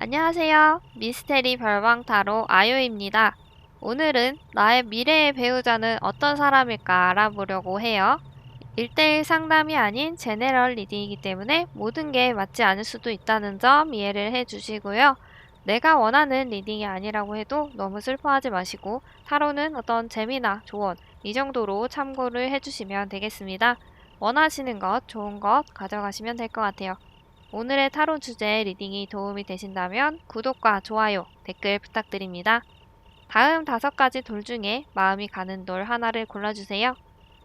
안녕하세요. 미스테리 별방 타로 아요입니다. 오늘은 나의 미래의 배우자는 어떤 사람일까 알아보려고 해요. 1대1 상담이 아닌 제네럴 리딩이기 때문에 모든 게 맞지 않을 수도 있다는 점 이해를 해주시고요. 내가 원하는 리딩이 아니라고 해도 너무 슬퍼하지 마시고 타로는 어떤 재미나 조언 이 정도로 참고를 해주시면 되겠습니다. 원하시는 것, 좋은 것 가져가시면 될 것 같아요. 오늘의 타로 주제 리딩이 도움이 되신다면 구독과 좋아요, 댓글 부탁드립니다. 다음 5가지 돌 중에 마음이 가는 돌 하나를 골라주세요.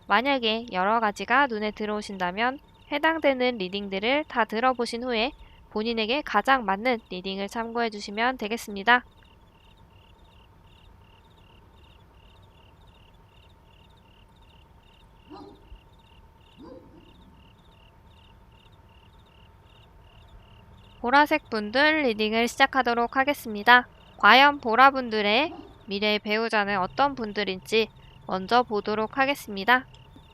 만약에 여러 가지가 눈에 들어오신다면 해당되는 리딩들을 다 들어보신 후에 본인에게 가장 맞는 리딩을 참고해 주시면 되겠습니다. 보라색 분들 리딩을 시작하도록 하겠습니다. 과연 보라분들의 미래의 배우자는 어떤 분들인지 먼저 보도록 하겠습니다.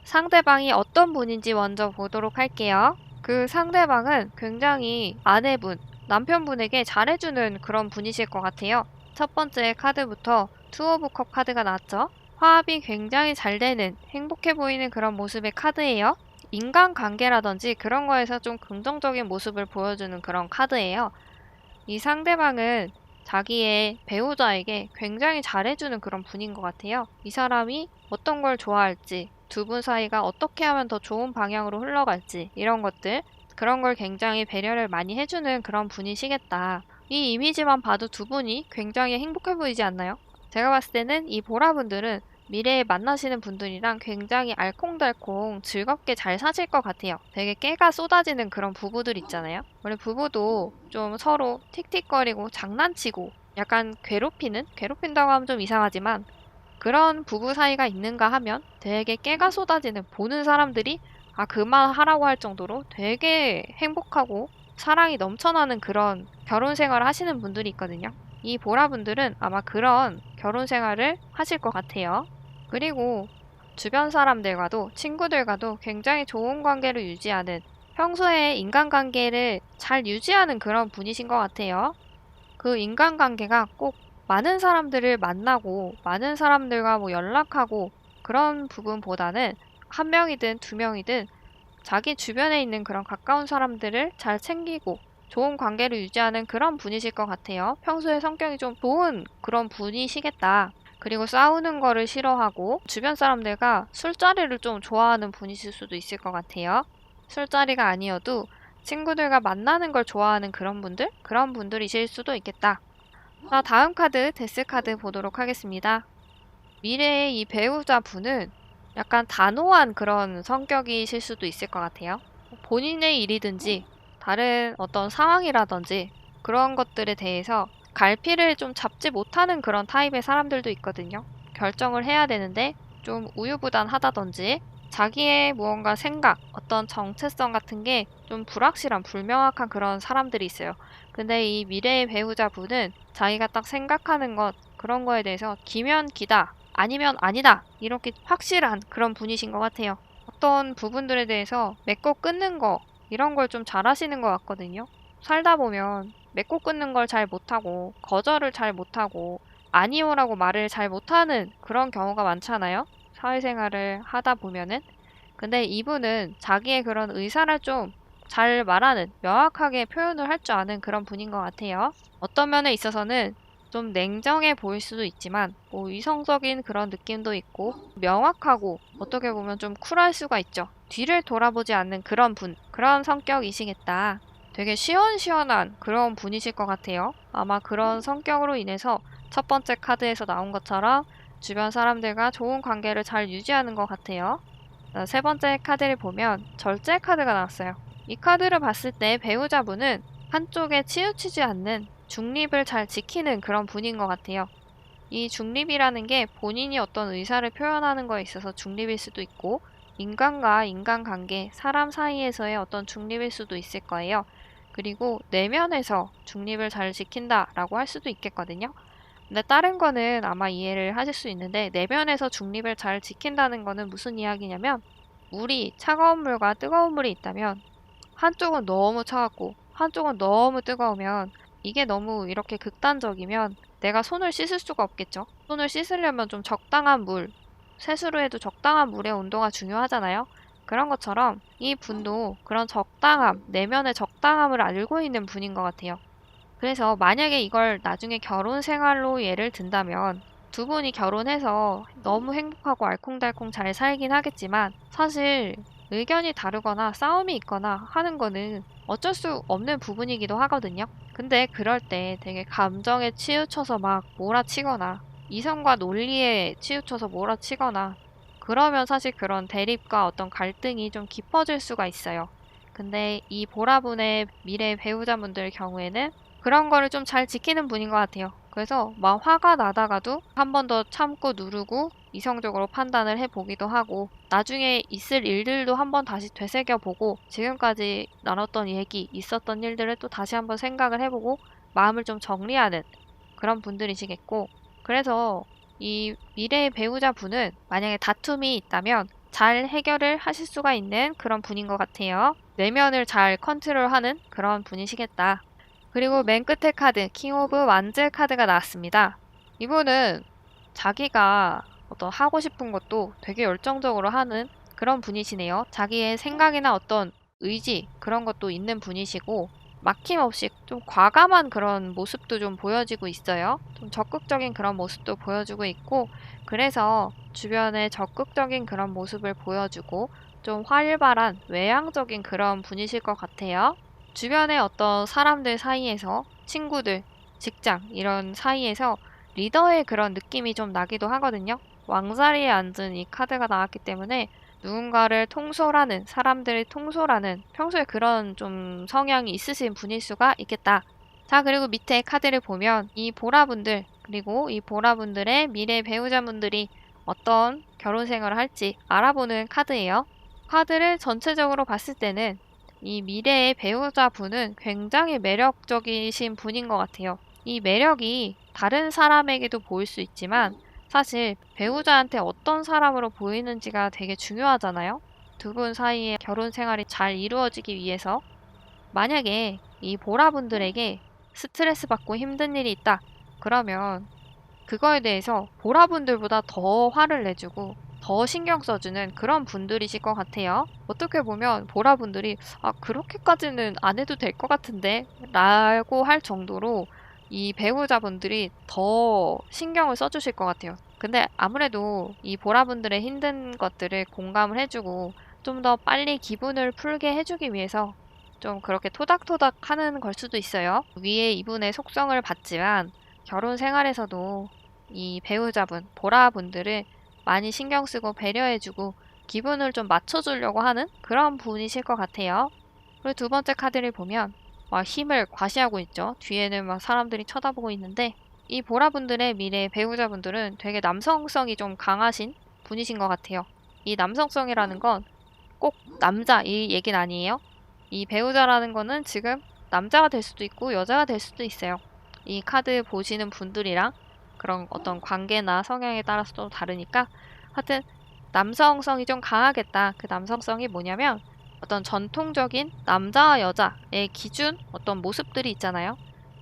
상대방이 어떤 분인지 먼저 보도록 할게요. 그 상대방은 굉장히 아내분, 남편분에게 잘해주는 그런 분이실 것 같아요. 첫 번째 카드부터 투 오브 컵 카드가 나왔죠. 화합이 굉장히 잘 되는, 행복해 보이는 그런 모습의 카드예요. 인간관계라든지 그런 거에서 좀 긍정적인 모습을 보여주는 그런 카드예요. 이 상대방은 자기의 배우자에게 굉장히 잘해주는 그런 분인 것 같아요. 이 사람이 어떤 걸 좋아할지, 두 분 사이가 어떻게 하면 더 좋은 방향으로 흘러갈지 이런 것들, 그런 걸 굉장히 배려를 많이 해주는 그런 분이시겠다. 이 이미지만 봐도 두 분이 굉장히 행복해 보이지 않나요? 제가 봤을 때는 이 보라분들은 미래에 만나시는 분들이랑 굉장히 알콩달콩 즐겁게 잘 사실 것 같아요. 되게 깨가 쏟아지는 그런 부부들 있잖아요. 원래 부부도 좀 서로 틱틱거리고 장난치고 약간 괴롭힌다고 하면 좀 이상하지만 그런 부부 사이가 있는가 하면 되게 깨가 쏟아지는, 보는 사람들이 그만하라고 할 정도로 되게 행복하고 사랑이 넘쳐나는 그런 결혼 생활을 하시는 분들이 있거든요. 이 보라분들은 아마 그런 결혼 생활을 하실 것 같아요. 그리고 주변 사람들과도 친구들과도 굉장히 좋은 관계를 유지하는, 평소에 인간관계를 잘 유지하는 그런 분이신 것 같아요. 그 인간관계가 꼭 많은 사람들을 만나고 많은 사람들과 뭐 연락하고 그런 부분보다는 한 명이든 두 명이든 자기 주변에 있는 그런 가까운 사람들을 잘 챙기고 좋은 관계를 유지하는 그런 분이실 것 같아요. 평소에 성격이 좀 좋은 그런 분이시겠다. 그리고 싸우는 거를 싫어하고 주변 사람들과 술자리를 좀 좋아하는 분이실 수도 있을 것 같아요. 술자리가 아니어도 친구들과 만나는 걸 좋아하는 그런 분들? 그런 분들이실 수도 있겠다. 자, 다음 카드, 데스 카드 보도록 하겠습니다. 미래의 이 배우자 분은 약간 단호한 그런 성격이실 수도 있을 것 같아요. 본인의 일이든지 다른 어떤 상황이라든지 그런 것들에 대해서 갈피를 좀 잡지 못하는 그런 타입의 사람들도 있거든요. 결정을 해야 되는데 좀 우유부단하다든지 자기의 무언가 생각, 어떤 정체성 같은 게 좀 불확실한, 불명확한 그런 사람들이 있어요. 근데 이 미래의 배우자분은 자기가 딱 생각하는 것, 그런 거에 대해서 기면 기다, 아니면 아니다, 이렇게 확실한 그런 분이신 것 같아요. 어떤 부분들에 대해서 맺고 끊는 거, 이런 걸 좀 잘하시는 것 같거든요. 살다 보면 맺고 끊는 걸 잘 못하고 거절을 잘 못하고 아니요라고 말을 잘 못하는 그런 경우가 많잖아요. 사회생활을 하다 보면은. 근데 이분은 자기의 그런 의사를 좀 잘 말하는, 명확하게 표현을 할 줄 아는 그런 분인 것 같아요. 어떤 면에 있어서는 좀 냉정해 보일 수도 있지만 뭐 이성적인 그런 느낌도 있고 명확하고 어떻게 보면 좀 쿨할 수가 있죠. 뒤를 돌아보지 않는 그런 분, 그런 성격이시겠다. 되게 시원시원한 그런 분이실 것 같아요. 아마 그런 성격으로 인해서 첫 번째 카드에서 나온 것처럼 주변 사람들과 좋은 관계를 잘 유지하는 것 같아요. 세 번째 카드를 보면 절제 카드가 나왔어요. 이 카드를 봤을 때 배우자분은 한쪽에 치우치지 않는, 중립을 잘 지키는 그런 분인 것 같아요. 이 중립이라는 게 본인이 어떤 의사를 표현하는 거에 있어서 중립일 수도 있고 인간과 인간관계, 사람 사이에서의 어떤 중립일 수도 있을 거예요. 그리고 내면에서 중립을 잘 지킨다라고 할 수도 있겠거든요. 근데 다른 거는 아마 이해를 하실 수 있는데 내면에서 중립을 잘 지킨다는 거는 무슨 이야기냐면, 물이, 차가운 물과 뜨거운 물이 있다면 한쪽은 너무 차갑고 한쪽은 너무 뜨거우면 이게 너무 이렇게 극단적이면 내가 손을 씻을 수가 없겠죠. 손을 씻으려면 좀 적당한 물, 세수로 해도 적당한 물의 온도가 중요하잖아요. 그런 것처럼 이 분도 그런 적당함, 내면의 적당함을 알고 있는 분인 것 같아요. 그래서 만약에 이걸 나중에 결혼 생활로 예를 든다면 두 분이 결혼해서 너무 행복하고 알콩달콩 잘 살긴 하겠지만 사실 의견이 다르거나 싸움이 있거나 하는 거는 어쩔 수 없는 부분이기도 하거든요. 근데 그럴 때 되게 감정에 치우쳐서 막 몰아치거나 이성과 논리에 치우쳐서 몰아치거나 그러면 사실 그런 대립과 어떤 갈등이 좀 깊어질 수가 있어요. 근데 이 보라분의 미래 배우자분들 경우에는 그런 거를 좀 잘 지키는 분인 것 같아요. 그래서 막 화가 나다가도 한 번 더 참고 누르고 이성적으로 판단을 해보기도 하고 나중에 있을 일들도 한번 다시 되새겨보고 지금까지 나눴던 얘기, 있었던 일들을 또 다시 한번 생각을 해보고 마음을 좀 정리하는 그런 분들이시겠고 그래서 이 미래의 배우자분은 만약에 다툼이 있다면 잘 해결을 하실 수가 있는 그런 분인 것 같아요. 내면을 잘 컨트롤하는 그런 분이시겠다. 그리고 맨 끝에 카드, 킹 오브 완즈 카드가 나왔습니다. 이분은 자기가 어떤 하고 싶은 것도 되게 열정적으로 하는 그런 분이시네요. 자기의 생각이나 어떤 의지, 그런 것도 있는 분이시고, 막힘없이 좀 과감한 그런 모습도 좀 보여지고 있어요. 좀 적극적인 그런 모습도 보여주고 있고, 그래서 주변에 적극적인 그런 모습을 보여주고, 좀 활발한 외향적인 그런 분이실 것 같아요. 주변의 어떤 사람들 사이에서 친구들, 직장 이런 사이에서 리더의 그런 느낌이 좀 나기도 하거든요. 왕자리에 앉은 이 카드가 나왔기 때문에 누군가를 통솔하는, 사람들을 통솔하는 평소에 그런 좀 성향이 있으신 분일 수가 있겠다. 자, 그리고 밑에 카드를 보면 이 보라분들, 그리고 이 보라분들의 미래 배우자분들이 어떤 결혼 생활을 할지 알아보는 카드예요. 카드를 전체적으로 봤을 때는 이 미래의 배우자분은 굉장히 매력적이신 분인 것 같아요. 이 매력이 다른 사람에게도 보일 수 있지만 사실 배우자한테 어떤 사람으로 보이는지가 되게 중요하잖아요. 두 분 사이의 결혼 생활이 잘 이루어지기 위해서 만약에 이 보라분들에게 스트레스 받고 힘든 일이 있다. 그러면 그거에 대해서 보라분들보다 더 화를 내주고 더 신경 써주는 그런 분들이실 것 같아요. 어떻게 보면 보라분들이 그렇게까지는 안 해도 될 것 같은데 라고 할 정도로 이 배우자분들이 더 신경을 써주실 것 같아요. 근데 아무래도 이 보라분들의 힘든 것들을 공감을 해주고 좀 더 빨리 기분을 풀게 해주기 위해서 좀 그렇게 토닥토닥 하는 걸 수도 있어요. 위에 이분의 속성을 봤지만 결혼 생활에서도 이 배우자분, 보라분들을 많이 신경 쓰고 배려해주고 기분을 좀 맞춰주려고 하는 그런 분이실 것 같아요. 그리고 두 번째 카드를 보면 막 힘을 과시하고 있죠. 뒤에는 막 사람들이 쳐다보고 있는데 이 보라분들의 미래 배우자분들은 되게 남성성이 좀 강하신 분이신 것 같아요. 이 남성성이라는 건 꼭 남자 이 얘기는 아니에요. 이 배우자라는 거는 지금 남자가 될 수도 있고 여자가 될 수도 있어요. 이 카드 보시는 분들이랑 그런 어떤 관계나 성향에 따라서 또 다르니까 하여튼 남성성이 좀 강하겠다. 그 남성성이 뭐냐면 어떤 전통적인 남자와 여자의 기준 어떤 모습들이 있잖아요.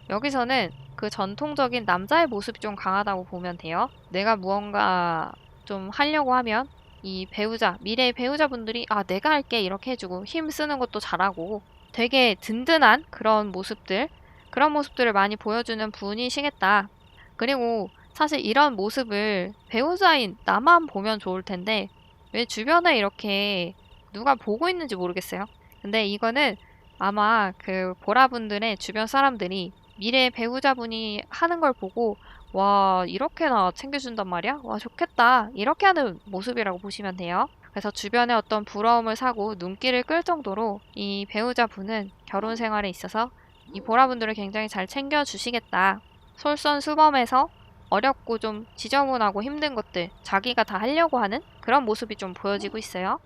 여기서는 그 전통적인 남자의 모습이 좀 강하다고 보면 돼요. 내가 무언가 좀 하려고 하면 이 배우자, 미래의 배우자분들이 내가 할게 이렇게 해주고 힘 쓰는 것도 잘하고 되게 든든한 그런 모습들, 그런 모습들을 많이 보여주는 분이시겠다. 그리고 사실 이런 모습을 배우자인 나만 보면 좋을 텐데 왜 주변에 이렇게 누가 보고 있는지 모르겠어요. 근데 이거는 아마 그 보라분들의 주변 사람들이 미래의 배우자분이 하는 걸 보고 와, 이렇게나 챙겨준단 말이야? 와, 좋겠다. 이렇게 하는 모습이라고 보시면 돼요. 그래서 주변에 어떤 부러움을 사고 눈길을 끌 정도로 이 배우자분은 결혼 생활에 있어서 이 보라분들을 굉장히 잘 챙겨주시겠다. 솔선수범해서 어렵고 좀 지저분하고 힘든 것들 자기가 다 하려고 하는 그런 모습이 좀 보여지고 있어요.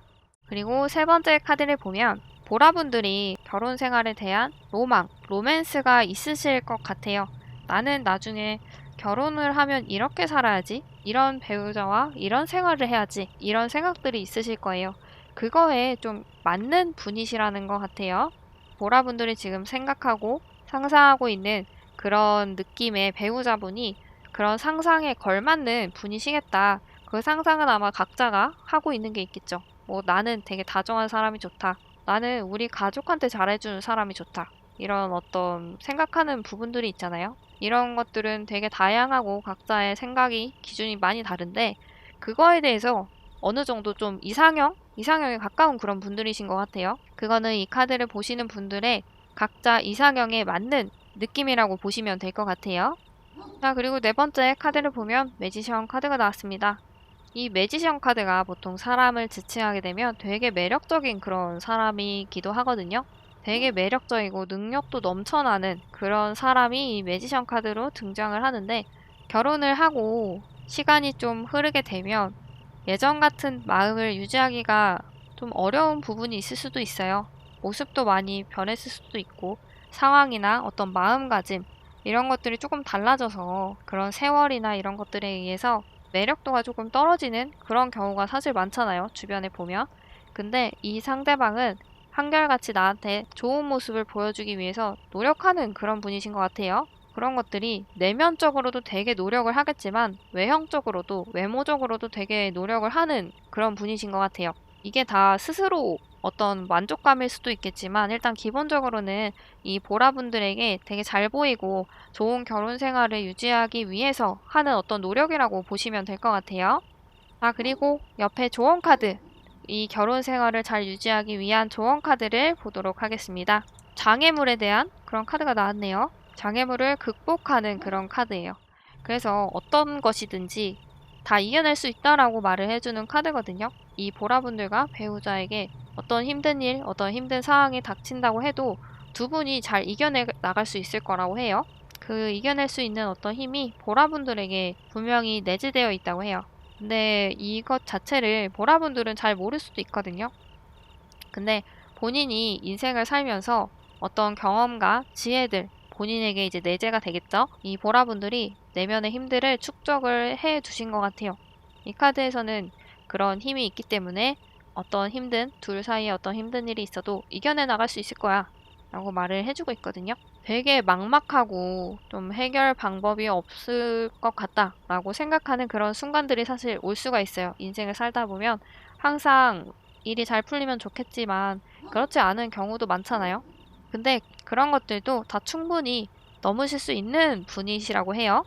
그리고 세 번째 카드를 보면 보라분들이 결혼 생활에 대한 로망, 로맨스가 있으실 것 같아요. 나는 나중에 결혼을 하면 이렇게 살아야지. 이런 배우자와 이런 생활을 해야지. 이런 생각들이 있으실 거예요. 그거에 좀 맞는 분이시라는 것 같아요. 보라분들이 지금 생각하고 상상하고 있는 그런 느낌의 배우자분이 그런 상상에 걸맞는 분이시겠다. 그 상상은 아마 각자가 하고 있는 게 있겠죠. 뭐 나는 되게 다정한 사람이 좋다. 나는 우리 가족한테 잘해주는 사람이 좋다. 이런 어떤 생각하는 부분들이 있잖아요. 이런 것들은 되게 다양하고 각자의 생각이 기준이 많이 다른데 그거에 대해서 어느 정도 좀 이상형에 가까운 그런 분들이신 것 같아요. 그거는 이 카드를 보시는 분들의 각자 이상형에 맞는 느낌이라고 보시면 될 것 같아요. 자, 그리고 네 번째 카드를 보면 매지션 카드가 나왔습니다. 이 매지션 카드가 보통 사람을 지칭하게 되면 되게 매력적인 그런 사람이기도 하거든요. 되게 매력적이고 능력도 넘쳐나는 그런 사람이 이 매지션 카드로 등장을 하는데 결혼을 하고 시간이 좀 흐르게 되면 예전 같은 마음을 유지하기가 좀 어려운 부분이 있을 수도 있어요. 모습도 많이 변했을 수도 있고 상황이나 어떤 마음가짐 이런 것들이 조금 달라져서 그런 세월이나 이런 것들에 의해서 매력도가 조금 떨어지는 그런 경우가 사실 많잖아요. 주변에 보면. 근데 이 상대방은 한결같이 나한테 좋은 모습을 보여주기 위해서 노력하는 그런 분이신 것 같아요. 그런 것들이 내면적으로도 되게 노력을 하겠지만 외형적으로도 외모적으로도 되게 노력을 하는 그런 분이신 것 같아요. 이게 다 스스로 어떤 만족감일 수도 있겠지만 일단 기본적으로는 이 보라분들에게 되게 잘 보이고 좋은 결혼 생활을 유지하기 위해서 하는 어떤 노력이라고 보시면 될 것 같아요. 아, 그리고 옆에 조언 카드. 이 결혼 생활을 잘 유지하기 위한 조언 카드를 보도록 하겠습니다. 장애물에 대한 그런 카드가 나왔네요. 장애물을 극복하는 그런 카드예요. 그래서 어떤 것이든지 다 이겨낼 수 있다라고 말을 해주는 카드거든요. 이 보라분들과 배우자에게 어떤 힘든 일, 어떤 힘든 상황이 닥친다고 해도 두 분이 잘 이겨내 나갈 수 있을 거라고 해요. 그 이겨낼 수 있는 어떤 힘이 보라분들에게 분명히 내재되어 있다고 해요. 근데 이것 자체를 보라분들은 잘 모를 수도 있거든요. 근데 본인이 인생을 살면서 어떤 경험과 지혜들, 본인에게 이제 내재가 되겠죠? 이 보라분들이 내면의 힘들을 축적을 해 두신 것 같아요. 이 카드에서는 그런 힘이 있기 때문에 어떤 둘 사이에 어떤 힘든 일이 있어도 이겨내 나갈 수 있을 거야. 라고 말을 해주고 있거든요. 되게 막막하고 좀 해결 방법이 없을 것 같다라고 생각하는 그런 순간들이 사실 올 수가 있어요. 인생을 살다 보면 항상 일이 잘 풀리면 좋겠지만 그렇지 않은 경우도 많잖아요. 근데 그런 것들도 다 충분히 넘으실 수 있는 분이시라고 해요.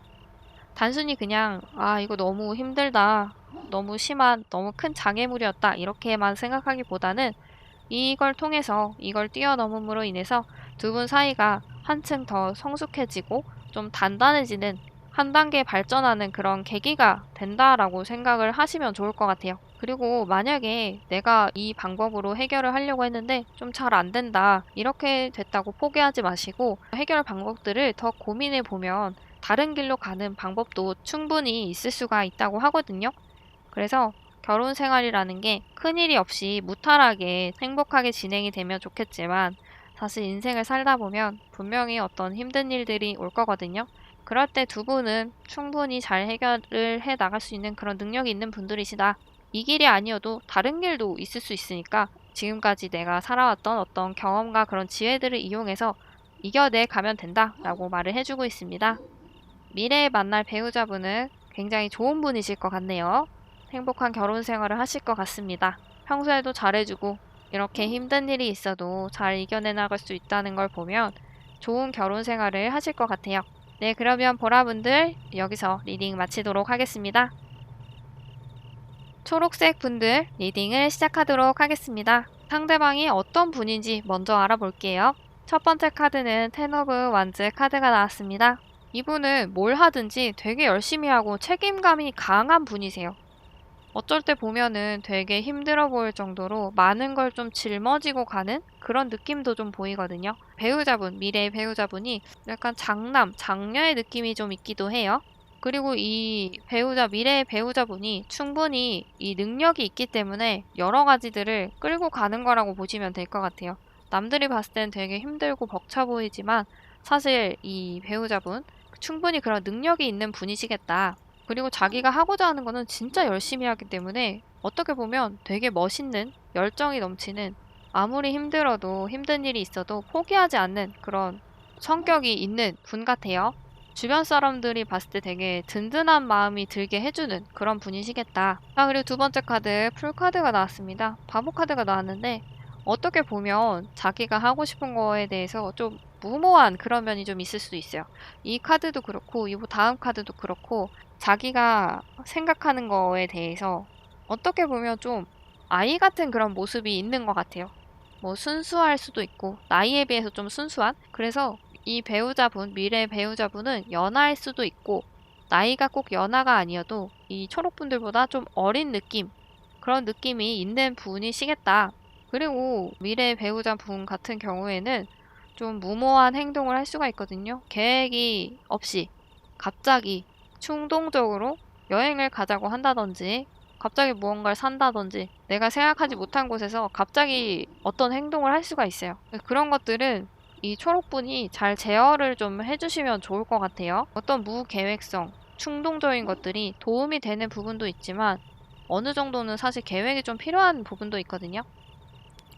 단순히 그냥 아, 이거 너무 힘들다. 너무 심한, 너무 큰 장애물이었다. 이렇게만 생각하기보다는 이걸 통해서 이걸 뛰어넘음으로 인해서 두 분 사이가 한층 더 성숙해지고 좀 단단해지는 한 단계 발전하는 그런 계기가 된다라고 생각을 하시면 좋을 것 같아요. 그리고 만약에 내가 이 방법으로 해결을 하려고 했는데 좀 잘 안 된다. 이렇게 됐다고 포기하지 마시고 해결 방법들을 더 고민해 보면 다른 길로 가는 방법도 충분히 있을 수가 있다고 하거든요. 그래서 결혼 생활이라는 게 큰일이 없이 무탈하게 행복하게 진행이 되면 좋겠지만 사실 인생을 살다 보면 분명히 어떤 힘든 일들이 올 거거든요. 그럴 때 두 분은 충분히 잘 해결을 해 나갈 수 있는 그런 능력이 있는 분들이시다. 이 길이 아니어도 다른 길도 있을 수 있으니까 지금까지 내가 살아왔던 어떤 경험과 그런 지혜들을 이용해서 이겨내 가면 된다라고 말을 해주고 있습니다. 미래에 만날 배우자분은 굉장히 좋은 분이실 것 같네요. 행복한 결혼 생활을 하실 것 같습니다. 평소에도 잘해주고 이렇게 힘든 일이 있어도 잘 이겨내 나갈 수 있다는 걸 보면 좋은 결혼 생활을 하실 것 같아요. 네, 그러면 보라분들 여기서 리딩 마치도록 하겠습니다. 초록색 분들 리딩을 시작하도록 하겠습니다. 상대방이 어떤 분인지 먼저 알아볼게요. 첫 번째 카드는 텐 오브 완즈 카드가 나왔습니다. 이분은 뭘 하든지 되게 열심히 하고 책임감이 강한 분이세요. 어쩔 때 보면은 되게 힘들어 보일 정도로 많은 걸 좀 짊어지고 가는 그런 느낌도 좀 보이거든요. 미래의 배우자분이 약간 장녀의 느낌이 좀 있기도 해요. 그리고 미래의 배우자분이 충분히 이 능력이 있기 때문에 여러 가지들을 끌고 가는 거라고 보시면 될 것 같아요. 남들이 봤을 땐 되게 힘들고 벅차 보이지만 사실 이 배우자분 충분히 그런 능력이 있는 분이시겠다. 그리고 자기가 하고자 하는 거는 진짜 열심히 하기 때문에 어떻게 보면 되게 멋있는, 열정이 넘치는, 아무리 힘들어도 힘든 일이 있어도 포기하지 않는 그런 성격이 있는 분 같아요. 주변 사람들이 봤을 때 되게 든든한 마음이 들게 해주는 그런 분이시겠다. 자, 그리고 두 번째 카드 풀카드가 나왔습니다. 바보 카드가 나왔는데 어떻게 보면 자기가 하고 싶은 거에 대해서 좀 무모한 그런 면이 좀 있을 수도 있어요. 이 카드도 그렇고 이 다음 카드도 그렇고 자기가 생각하는 거에 대해서 어떻게 보면 좀 아이 같은 그런 모습이 있는 것 같아요. 뭐 순수할 수도 있고 나이에 비해서 좀 순수한? 그래서 이 배우자분, 미래 배우자분은 연하일 수도 있고 나이가 꼭 연하가 아니어도 이 초록분들보다 좀 어린 느낌, 그런 느낌이 있는 분이시겠다. 그리고 미래 배우자분 같은 경우에는 좀 무모한 행동을 할 수가 있거든요. 계획이 없이 갑자기 충동적으로 여행을 가자고 한다든지 갑자기 무언가를 산다든지 내가 생각하지 못한 곳에서 갑자기 어떤 행동을 할 수가 있어요. 그런 것들은 이 초록분이 잘 제어를 좀 해주시면 좋을 것 같아요. 어떤 무계획성, 충동적인 것들이 도움이 되는 부분도 있지만 어느 정도는 사실 계획이 좀 필요한 부분도 있거든요.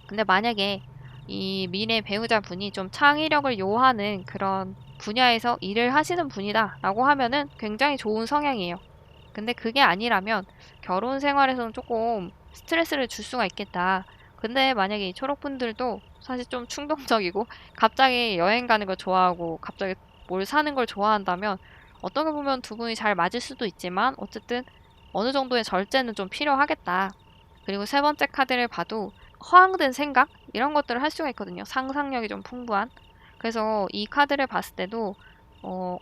근데 만약에 이 미래 배우자분이 좀 창의력을 요하는 그런 분야에서 일을 하시는 분이다 라고 하면은 굉장히 좋은 성향이에요. 근데 그게 아니라면 결혼 생활에서는 조금 스트레스를 줄 수가 있겠다. 근데 만약에 이 초록분들도 사실 좀 충동적이고 갑자기 여행 가는 걸 좋아하고 갑자기 뭘 사는 걸 좋아한다면 어떻게 보면 두 분이 잘 맞을 수도 있지만 어쨌든 어느 정도의 절제는 좀 필요하겠다. 그리고 세 번째 카드를 봐도 허황된 생각? 이런 것들을 할 수가 있거든요. 상상력이 좀 풍부한. 그래서 이 카드를 봤을 때도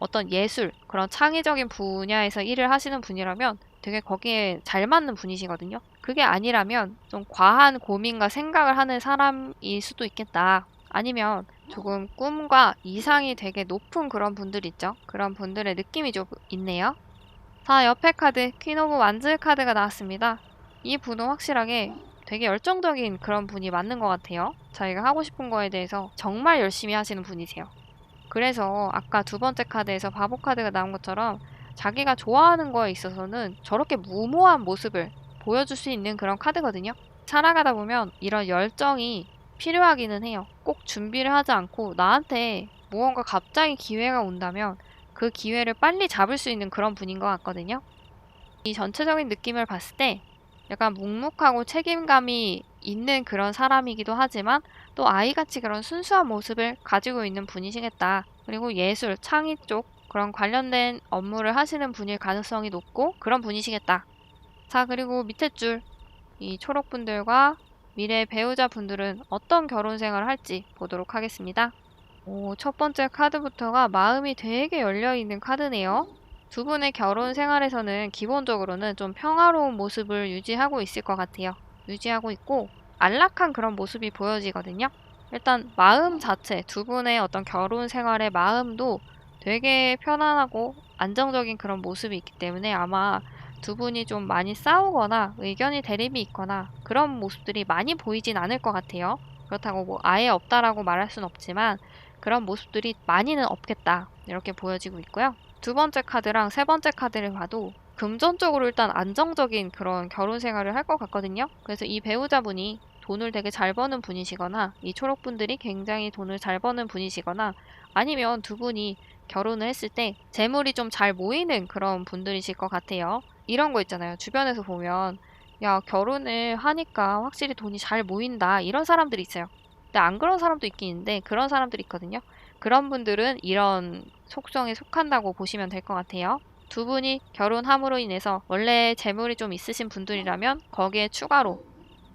어떤 예술, 그런 창의적인 분야에서 일을 하시는 분이라면 되게 거기에 잘 맞는 분이시거든요. 그게 아니라면 좀 과한 고민과 생각을 하는 사람일 수도 있겠다. 아니면 조금 꿈과 이상이 되게 높은 그런 분들 있죠. 그런 분들의 느낌이 좀 있네요. 자, 옆에 카드, 퀸 오브 완즈 카드가 나왔습니다. 이 분은 확실하게 되게 열정적인 그런 분이 맞는 것 같아요. 자기가 하고 싶은 거에 대해서 정말 열심히 하시는 분이세요. 그래서 아까 두 번째 카드에서 바보 카드가 나온 것처럼 자기가 좋아하는 거에 있어서는 저렇게 무모한 모습을 보여줄 수 있는 그런 카드거든요. 살아가다 보면 이런 열정이 필요하기는 해요. 꼭 준비를 하지 않고 나한테 무언가 갑자기 기회가 온다면 그 기회를 빨리 잡을 수 있는 그런 분인 것 같거든요. 이 전체적인 느낌을 봤을 때 약간 묵묵하고 책임감이 있는 그런 사람이기도 하지만 또 아이같이 그런 순수한 모습을 가지고 있는 분이시겠다. 그리고 예술, 창의 쪽 그런 관련된 업무를 하시는 분일 가능성이 높고 그런 분이시겠다. 자, 그리고 밑에 줄 이 초록분들과 미래 배우자분들은 어떤 결혼 생활을 할지 보도록 하겠습니다. 오, 첫 번째 카드부터가 마음이 되게 열려있는 카드네요. 두 분의 결혼 생활에서는 기본적으로는 좀 평화로운 모습을 유지하고 있을 것 같아요. 유지하고 있고 안락한 그런 모습이 보여지거든요. 일단 마음 자체, 두 분의 어떤 결혼 생활의 마음도 되게 편안하고 안정적인 그런 모습이 있기 때문에 아마 두 분이 좀 많이 싸우거나 의견이 대립이 있거나 그런 모습들이 많이 보이진 않을 것 같아요. 그렇다고 뭐 아예 없다라고 말할 순 없지만 그런 모습들이 많이는 없겠다. 이렇게 보여지고 있고요. 두 번째 카드랑 세 번째 카드를 봐도 금전적으로 일단 안정적인 그런 결혼 생활을 할 것 같거든요. 그래서 이 배우자분이 돈을 되게 잘 버는 분이시거나 이 초록분들이 굉장히 돈을 잘 버는 분이시거나 아니면 두 분이 결혼을 했을 때 재물이 좀 잘 모이는 그런 분들이실 것 같아요. 이런 거 있잖아요. 주변에서 보면 야, 결혼을 하니까 확실히 돈이 잘 모인다. 이런 사람들이 있어요. 근데 안 그런 사람도 있긴 있는데 그런 사람들이 있거든요. 그런 분들은 이런 속성에 속한다고 보시면 될 것 같아요. 두 분이 결혼함으로 인해서 원래 재물이 좀 있으신 분들이라면 거기에 추가로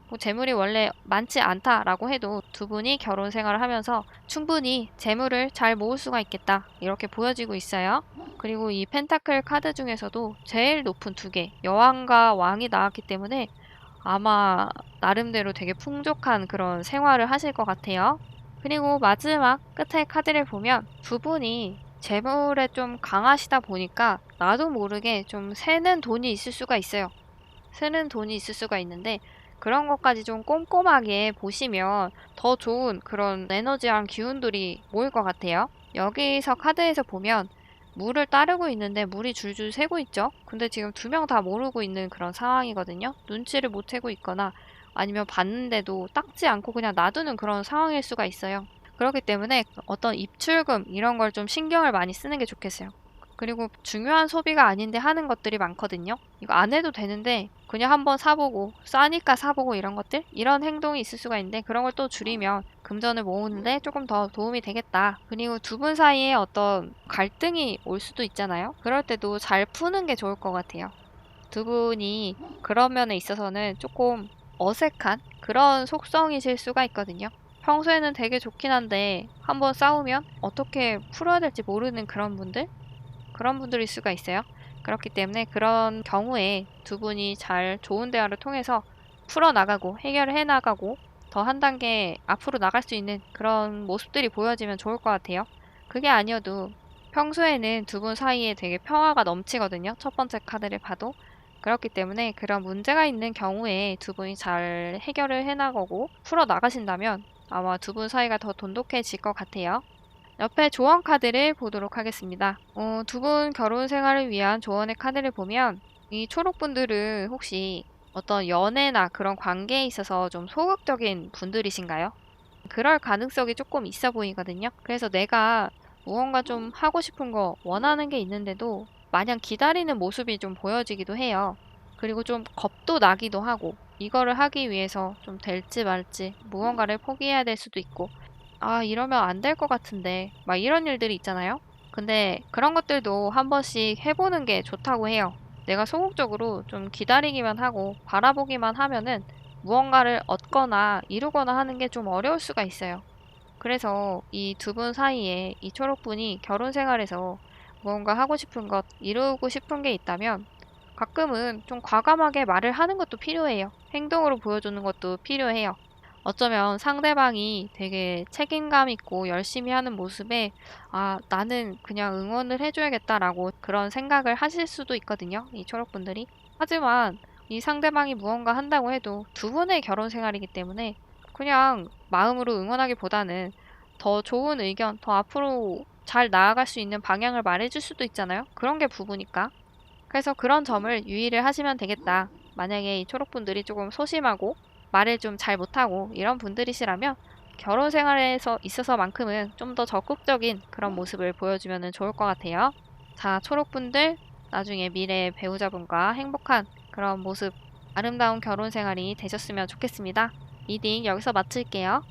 뭐 재물이 원래 많지 않다라고 해도 두 분이 결혼 생활을 하면서 충분히 재물을 잘 모을 수가 있겠다. 이렇게 보여지고 있어요. 그리고 이 펜타클 카드 중에서도 제일 높은 두 개, 여왕과 왕이 나왔기 때문에 아마 나름대로 되게 풍족한 그런 생활을 하실 것 같아요. 그리고 마지막 끝에 카드를 보면 두 분이 재물에 좀 강하시다 보니까 나도 모르게 좀 새는 돈이 있을 수가 있어요. 새는 돈이 있을 수가 있는데 그런 것까지 좀 꼼꼼하게 보시면 더 좋은 그런 에너지랑 기운들이 모일 것 같아요. 여기서 카드에서 보면 물을 따르고 있는데 물이 줄줄 새고 있죠. 근데 지금 두 명 다 모르고 있는 그런 상황이거든요. 눈치를 못 채고 있거나 아니면 봤는데도 닦지 않고 그냥 놔두는 그런 상황일 수가 있어요. 그렇기 때문에 어떤 입출금 이런 걸 좀 신경을 많이 쓰는 게 좋겠어요. 그리고 중요한 소비가 아닌데 하는 것들이 많거든요. 이거 안 해도 되는데 그냥 한번 사보고 싸니까 사보고 이런 것들? 이런 행동이 있을 수가 있는데 그런 걸 또 줄이면 금전을 모으는데 조금 더 도움이 되겠다. 그리고 두 분 사이에 어떤 갈등이 올 수도 있잖아요. 그럴 때도 잘 푸는 게 좋을 것 같아요. 두 분이 그런 면에 있어서는 조금 어색한 그런 속성이실 수가 있거든요. 평소에는 되게 좋긴 한데 한번 싸우면 어떻게 풀어야 될지 모르는 그런 분들일 수가 있어요. 그렇기 때문에 그런 경우에 두 분이 잘 좋은 대화를 통해서 풀어나가고 해결을 해나가고 더 한 단계 앞으로 나갈 수 있는 그런 모습들이 보여지면 좋을 것 같아요. 그게 아니어도 평소에는 두 분 사이에 되게 평화가 넘치거든요. 첫 번째 카드를 봐도. 그렇기 때문에 그런 문제가 있는 경우에 두 분이 잘 해결을 해나가고 풀어나가신다면 아마 두 분 사이가 더 돈독해질 것 같아요. 옆에 조언 카드를 보도록 하겠습니다. 두 분 결혼 생활을 위한 조언의 카드를 보면 이 초록분들은 혹시 어떤 연애나 그런 관계에 있어서 좀 소극적인 분들이신가요? 그럴 가능성이 조금 있어 보이거든요. 그래서 내가 무언가 좀 하고 싶은 거 원하는 게 있는데도 마냥 기다리는 모습이 좀 보여지기도 해요. 그리고 좀 겁도 나기도 하고 이거를 하기 위해서 좀 될지 말지 무언가를 포기해야 될 수도 있고 아, 이러면 안 될 것 같은데 막 이런 일들이 있잖아요. 근데 그런 것들도 한 번씩 해보는 게 좋다고 해요. 내가 소극적으로 좀 기다리기만 하고 바라보기만 하면은 무언가를 얻거나 이루거나 하는 게 좀 어려울 수가 있어요. 그래서 이 두 분 사이에 이 초록분이 결혼 생활에서 무언가 하고 싶은 것, 이루고 싶은 게 있다면 가끔은 좀 과감하게 말을 하는 것도 필요해요. 행동으로 보여주는 것도 필요해요. 어쩌면 상대방이 되게 책임감 있고 열심히 하는 모습에 아, 나는 그냥 응원을 해줘야겠다라고 그런 생각을 하실 수도 있거든요. 이 초록분들이. 하지만 이 상대방이 무언가 한다고 해도 두 분의 결혼 생활이기 때문에 그냥 마음으로 응원하기보다는 더 좋은 의견, 더 앞으로 잘 나아갈 수 있는 방향을 말해줄 수도 있잖아요. 그런 게 부부니까. 그래서 그런 점을 유의를 하시면 되겠다. 만약에 이 초록분들이 조금 소심하고 말을 좀 잘 못하고 이런 분들이시라면 결혼 생활에서 있어서만큼은 좀 더 적극적인 그런 모습을 보여주면 좋을 것 같아요. 자, 초록분들 나중에 미래의 배우자분과 행복한 그런 모습, 아름다운 결혼 생활이 되셨으면 좋겠습니다. 리딩 여기서 마칠게요.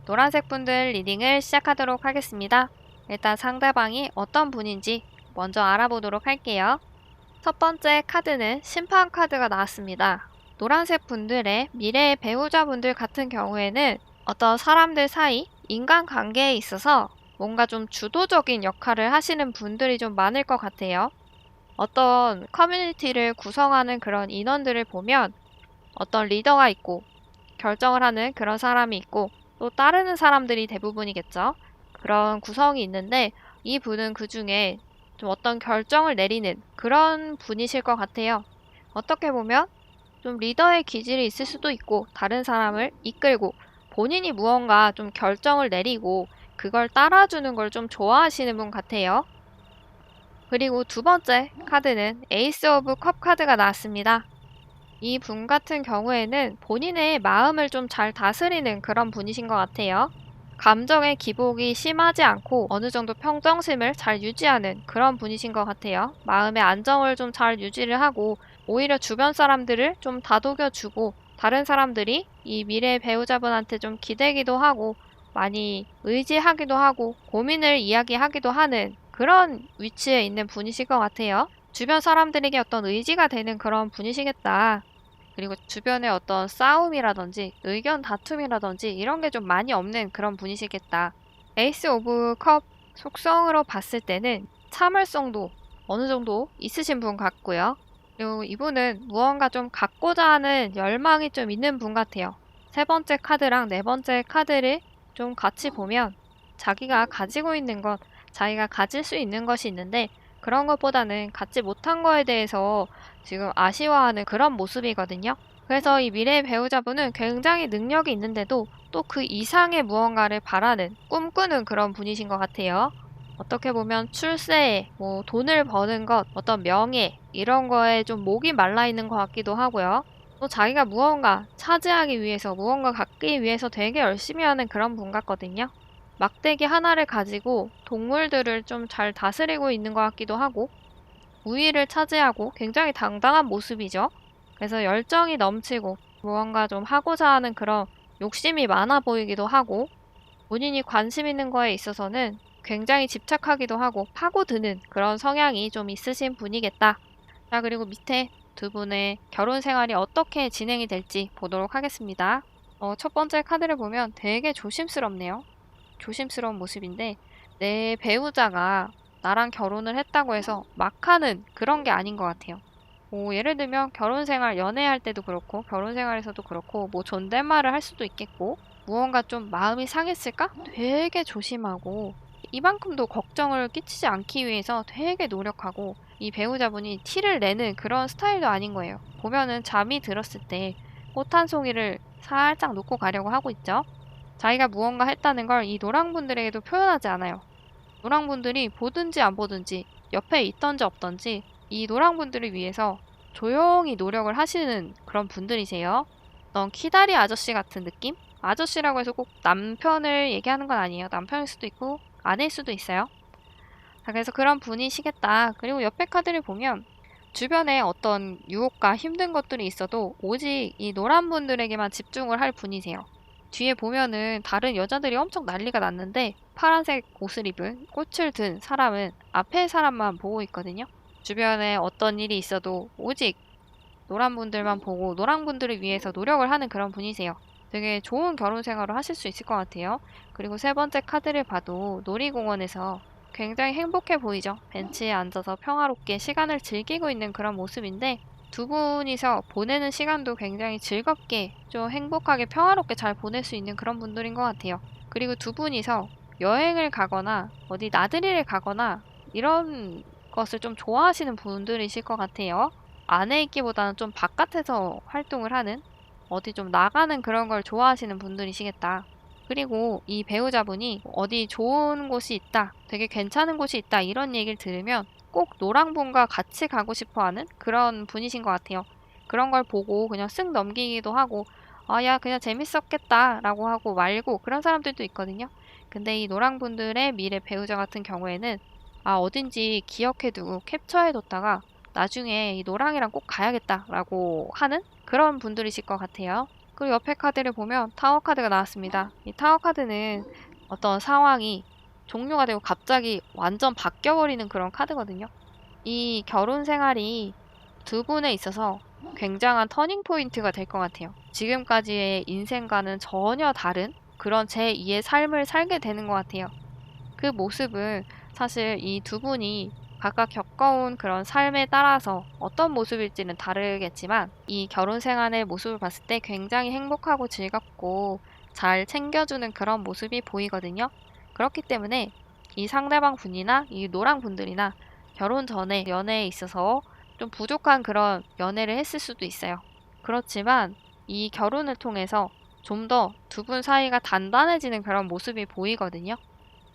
노란색 분들 리딩을 시작하도록 하겠습니다. 일단 상대방이 어떤 분인지 먼저 알아보도록 할게요. 첫 번째 카드는 심판 카드가 나왔습니다. 노란색 분들의 미래의 배우자분들 같은 경우에는 어떤 사람들 사이 인간관계에 있어서 뭔가 좀 주도적인 역할을 하시는 분들이 좀 많을 것 같아요. 어떤 커뮤니티를 구성하는 그런 인원들을 보면 어떤 리더가 있고 결정을 하는 그런 사람이 있고 또 따르는 사람들이 대부분이겠죠. 그런 구성이 있는데 이 분은 그 중에 좀 어떤 결정을 내리는 그런 분이실 것 같아요. 어떻게 보면 좀 리더의 기질이 있을 수도 있고 다른 사람을 이끌고 본인이 무언가 좀 결정을 내리고 그걸 따라주는 걸 좀 좋아하시는 분 같아요. 그리고 두 번째 카드는 에이스 오브 컵 카드가 나왔습니다. 이 분 같은 경우에는 본인의 마음을 좀 잘 다스리는 그런 분이신 것 같아요. 감정의 기복이 심하지 않고 어느 정도 평정심을 잘 유지하는 그런 분이신 것 같아요. 마음의 안정을 좀 잘 유지를 하고 오히려 주변 사람들을 좀 다독여주고 다른 사람들이 이 미래의 배우자분한테 좀 기대기도 하고 많이 의지하기도 하고 고민을 이야기하기도 하는 그런 위치에 있는 분이실 것 같아요. 주변 사람들에게 어떤 의지가 되는 그런 분이시겠다. 그리고 주변에 어떤 싸움이라든지 의견 다툼이라든지 이런 게 좀 많이 없는 그런 분이시겠다. 에이스 오브 컵 속성으로 봤을 때는 참을성도 어느 정도 있으신 분 같고요. 그리고 이분은 무언가 좀 갖고자 하는 열망이 좀 있는 분 같아요. 세 번째 카드랑 네 번째 카드를 좀 같이 보면 자기가 가지고 있는 것, 자기가 가질 수 있는 것이 있는데 그런 것보다는 갖지 못한 거에 대해서 지금 아쉬워하는 그런 모습이거든요. 그래서 이 미래의 배우자분은 굉장히 능력이 있는데도 또 그 이상의 무언가를 바라는, 꿈꾸는 그런 분이신 것 같아요. 어떻게 보면 출세, 돈을 버는 것, 어떤 명예, 이런 거에 좀 목이 말라 있는 것 같기도 하고요. 또 자기가 무언가 차지하기 위해서, 무언가 갖기 위해서 되게 열심히 하는 그런 분 같거든요. 막대기 하나를 가지고 동물들을 좀 잘 다스리고 있는 것 같기도 하고, 우위를 차지하고 굉장히 당당한 모습이죠. 그래서 열정이 넘치고 무언가 좀 하고자 하는 그런 욕심이 많아 보이기도 하고, 본인이 관심 있는 거에 있어서는 굉장히 집착하기도 하고 파고드는 그런 성향이 좀 있으신 분이겠다. 자, 그리고 밑에 두 분의 결혼 생활이 어떻게 진행이 될지 보도록 하겠습니다. 첫 번째 카드를 보면 되게 조심스럽네요. 조심스러운 모습인데, 내 배우자가 나랑 결혼을 했다고 해서 막 하는 그런 게 아닌 것 같아요. 예를 들면 결혼 생활, 연애할 때도 그렇고 결혼 생활에서도 그렇고 뭐 존댓말을 할 수도 있겠고, 무언가 좀 마음이 상했을까? 되게 조심하고 이만큼도 걱정을 끼치지 않기 위해서 되게 노력하고, 이 배우자분이 티를 내는 그런 스타일도 아닌 거예요. 보면은 잠이 들었을 때 꽃 한 송이를 살짝 놓고 가려고 하고 있죠. 자기가 무언가 했다는 걸 이 노랑분들에게도 표현하지 않아요. 노랑분들이 보든지 안 보든지, 옆에 있던지 없던지 이 노랑분들을 위해서 조용히 노력을 하시는 그런 분들이세요. 넌 키다리 아저씨 같은 느낌? 아저씨라고 해서 꼭 남편을 얘기하는 건 아니에요. 남편일 수도 있고 아내일 수도 있어요. 자, 그래서 그런 분이시겠다. 그리고 옆에 카드를 보면 주변에 어떤 유혹과 힘든 것들이 있어도 오직 이 노란 분들에게만 집중을 할 분이세요. 뒤에 보면은 다른 여자들이 엄청 난리가 났는데 파란색 옷을 입은 꽃을 든 사람은 앞에 사람만 보고 있거든요. 주변에 어떤 일이 있어도 오직 노란 분들만 보고 노란 분들을 위해서 노력을 하는 그런 분이세요. 되게 좋은 결혼 생활을 하실 수 있을 것 같아요. 그리고 세 번째 카드를 봐도 놀이공원에서 굉장히 행복해 보이죠. 벤치에 앉아서 평화롭게 시간을 즐기고 있는 그런 모습인데, 두 분이서 보내는 시간도 굉장히 즐겁게 좀 행복하게 평화롭게 잘 보낼 수 있는 그런 분들인 것 같아요. 그리고 두 분이서 여행을 가거나 어디 나들이를 가거나 이런 것을 좀 좋아하시는 분들이실 것 같아요. 안에 있기보다는 좀 바깥에서 활동을 하는, 어디 좀 나가는 그런 걸 좋아하시는 분들이시겠다. 그리고 이 배우자분이 어디 좋은 곳이 있다, 되게 괜찮은 곳이 있다 이런 얘기를 들으면 꼭 노랑분과 같이 가고 싶어 하는 그런 분이신 것 같아요. 그런 걸 보고 그냥 쓱 넘기기도 하고, 아, 야, 그냥 재밌었겠다 라고 하고 말고 그런 사람들도 있거든요. 근데 이 노랑분들의 미래 배우자 같은 경우에는 어딘지 기억해두고 캡처해뒀다가 나중에 이 노랑이랑 꼭 가야겠다 라고 하는 그런 분들이실 것 같아요. 그리고 옆에 카드를 보면 타워 카드가 나왔습니다. 이 타워 카드는 어떤 상황이 종료가 되고 갑자기 완전 바뀌어버리는 그런 카드거든요. 이 결혼 생활이 두 분에 있어서 굉장한 터닝 포인트가 될 것 같아요. 지금까지의 인생과는 전혀 다른 그런 제2의 삶을 살게 되는 것 같아요. 그 모습은 사실 이 두 분이 각각 겪어온 그런 삶에 따라서 어떤 모습일지는 다르겠지만, 이 결혼 생활의 모습을 봤을 때 굉장히 행복하고 즐겁고 잘 챙겨주는 그런 모습이 보이거든요. 그렇기 때문에 이 상대방 분이나 이 노랑 분들이나 결혼 전에 연애에 있어서 좀 부족한 그런 연애를 했을 수도 있어요. 그렇지만 이 결혼을 통해서 좀 더 두 분 사이가 단단해지는 그런 모습이 보이거든요.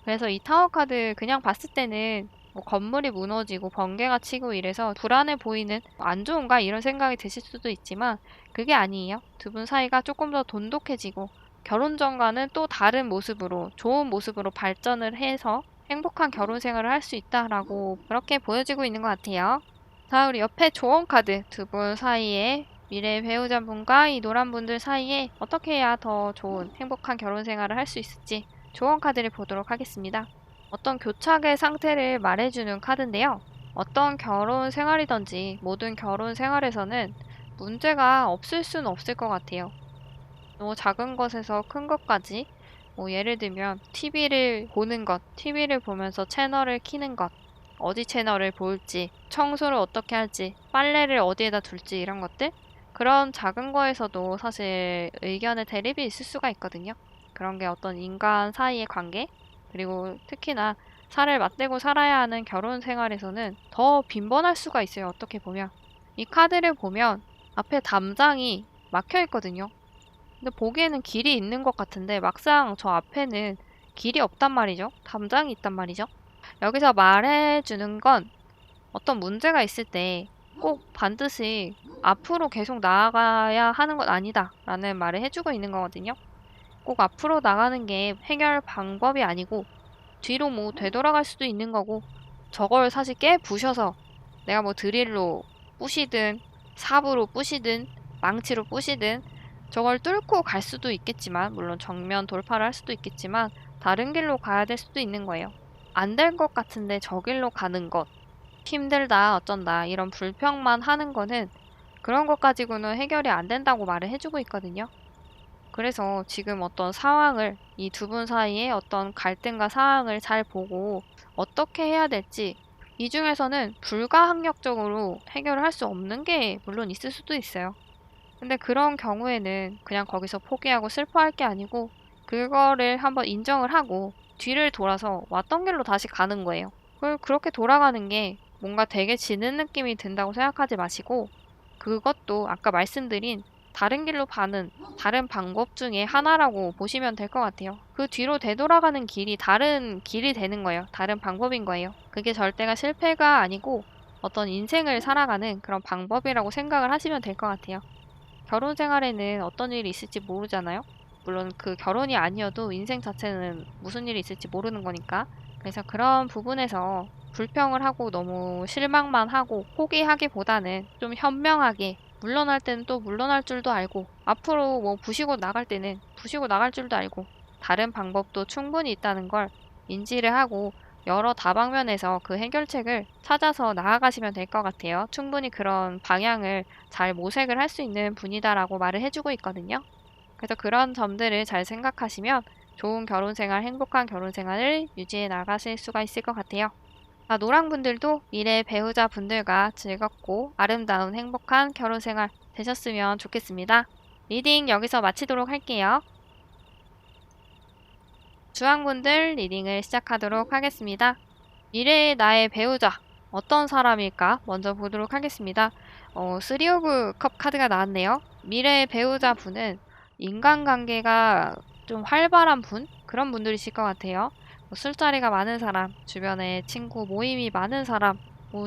그래서 이 타워 카드 그냥 봤을 때는 뭐 건물이 무너지고 번개가 치고 이래서 불안해 보이는, 안 좋은가 이런 생각이 드실 수도 있지만 그게 아니에요. 두 분 사이가 조금 더 돈독해지고 결혼 전과는 또 다른 모습으로, 좋은 모습으로 발전을 해서 행복한 결혼 생활을 할 수 있다라고 그렇게 보여지고 있는 것 같아요. 자, 우리 옆에 조언 카드, 두 분 사이에 미래 배우자분과 이 노란 분들 사이에 어떻게 해야 더 좋은 행복한 결혼 생활을 할 수 있을지 조언 카드를 보도록 하겠습니다. 어떤 교착의 상태를 말해주는 카드인데요. 어떤 결혼 생활이든지 모든 결혼 생활에서는 문제가 없을 수는 없을 것 같아요. 작은 것에서 큰 것까지, 예를 들면 TV를 보는 것, TV를 보면서 채널을 키는 것, 어디 채널을 볼지, 청소를 어떻게 할지, 빨래를 어디에다 둘지 이런 것들, 그런 작은 거에서도 사실 의견의 대립이 있을 수가 있거든요. 그런 게 어떤 인간 사이의 관계, 그리고 특히나 살을 맞대고 살아야 하는 결혼 생활에서는 더 빈번할 수가 있어요. 어떻게 보면. 이 카드를 보면 앞에 담장이 막혀 있거든요. 근데 보기에는 길이 있는 것 같은데 막상 저 앞에는 길이 없단 말이죠. 담장이 있단 말이죠. 여기서 말해주는 건 어떤 문제가 있을 때 꼭 반드시 앞으로 계속 나아가야 하는 건 아니다 라는 말을 해주고 있는 거거든요. 꼭 앞으로 나가는 게 해결 방법이 아니고 뒤로 뭐 되돌아갈 수도 있는 거고, 저걸 사실 깨부셔서 내가 뭐 드릴로 부시든 삽으로 부시든 망치로 부시든 저걸 뚫고 갈 수도 있겠지만, 물론 정면 돌파를 할 수도 있겠지만 다른 길로 가야 될 수도 있는 거예요. 안 될 것 같은데 저 길로 가는 것, 힘들다 어쩐다 이런 불평만 하는 거는 그런 것 가지고는 해결이 안 된다고 말을 해주고 있거든요. 그래서 지금 어떤 상황을, 이 두 분 사이에 어떤 갈등과 상황을 잘 보고 어떻게 해야 될지, 이 중에서는 불가항력적으로 해결을 할 수 없는 게 물론 있을 수도 있어요. 근데 그런 경우에는 그냥 거기서 포기하고 슬퍼할 게 아니고 그거를 한번 인정을 하고 뒤를 돌아서 왔던 길로 다시 가는 거예요. 그렇게 돌아가는 게 뭔가 되게 지는 느낌이 든다고 생각하지 마시고, 그것도 아까 말씀드린 다른 길로 가는 다른 방법 중에 하나라고 보시면 될 것 같아요. 그 뒤로 되돌아가는 길이 다른 길이 되는 거예요. 다른 방법인 거예요. 그게 절대가 실패가 아니고 어떤 인생을 살아가는 그런 방법이라고 생각을 하시면 될 것 같아요. 결혼 생활에는 어떤 일이 있을지 모르잖아요. 물론 그 결혼이 아니어도 인생 자체는 무슨 일이 있을지 모르는 거니까. 그래서 그런 부분에서 불평을 하고 너무 실망만 하고 포기하기보다는 좀 현명하게, 물러날 때는 또 물러날 줄도 알고, 앞으로 뭐 부시고 나갈 때는 부시고 나갈 줄도 알고, 다른 방법도 충분히 있다는 걸 인지를 하고 여러 다방면에서 그 해결책을 찾아서 나아가시면 될 것 같아요. 충분히 그런 방향을 잘 모색을 할 수 있는 분이다라고 말을 해주고 있거든요. 그래서 그런 점들을 잘 생각하시면 좋은 결혼 생활, 행복한 결혼 생활을 유지해 나가실 수가 있을 것 같아요. 노랑분들도 미래 배우자 분들과 즐겁고 아름다운 행복한 결혼 생활 되셨으면 좋겠습니다. 리딩 여기서 마치도록 할게요. 주황분들 리딩을 시작하도록 하겠습니다. 미래의 나의 배우자 어떤 사람일까 먼저 보도록 하겠습니다. 3 오브 컵 카드가 나왔네요. 미래의 배우자 분은 인간관계가 좀 활발한 분? 그런 분들이실 것 같아요. 술자리가 많은 사람, 주변에 친구 모임이 많은 사람,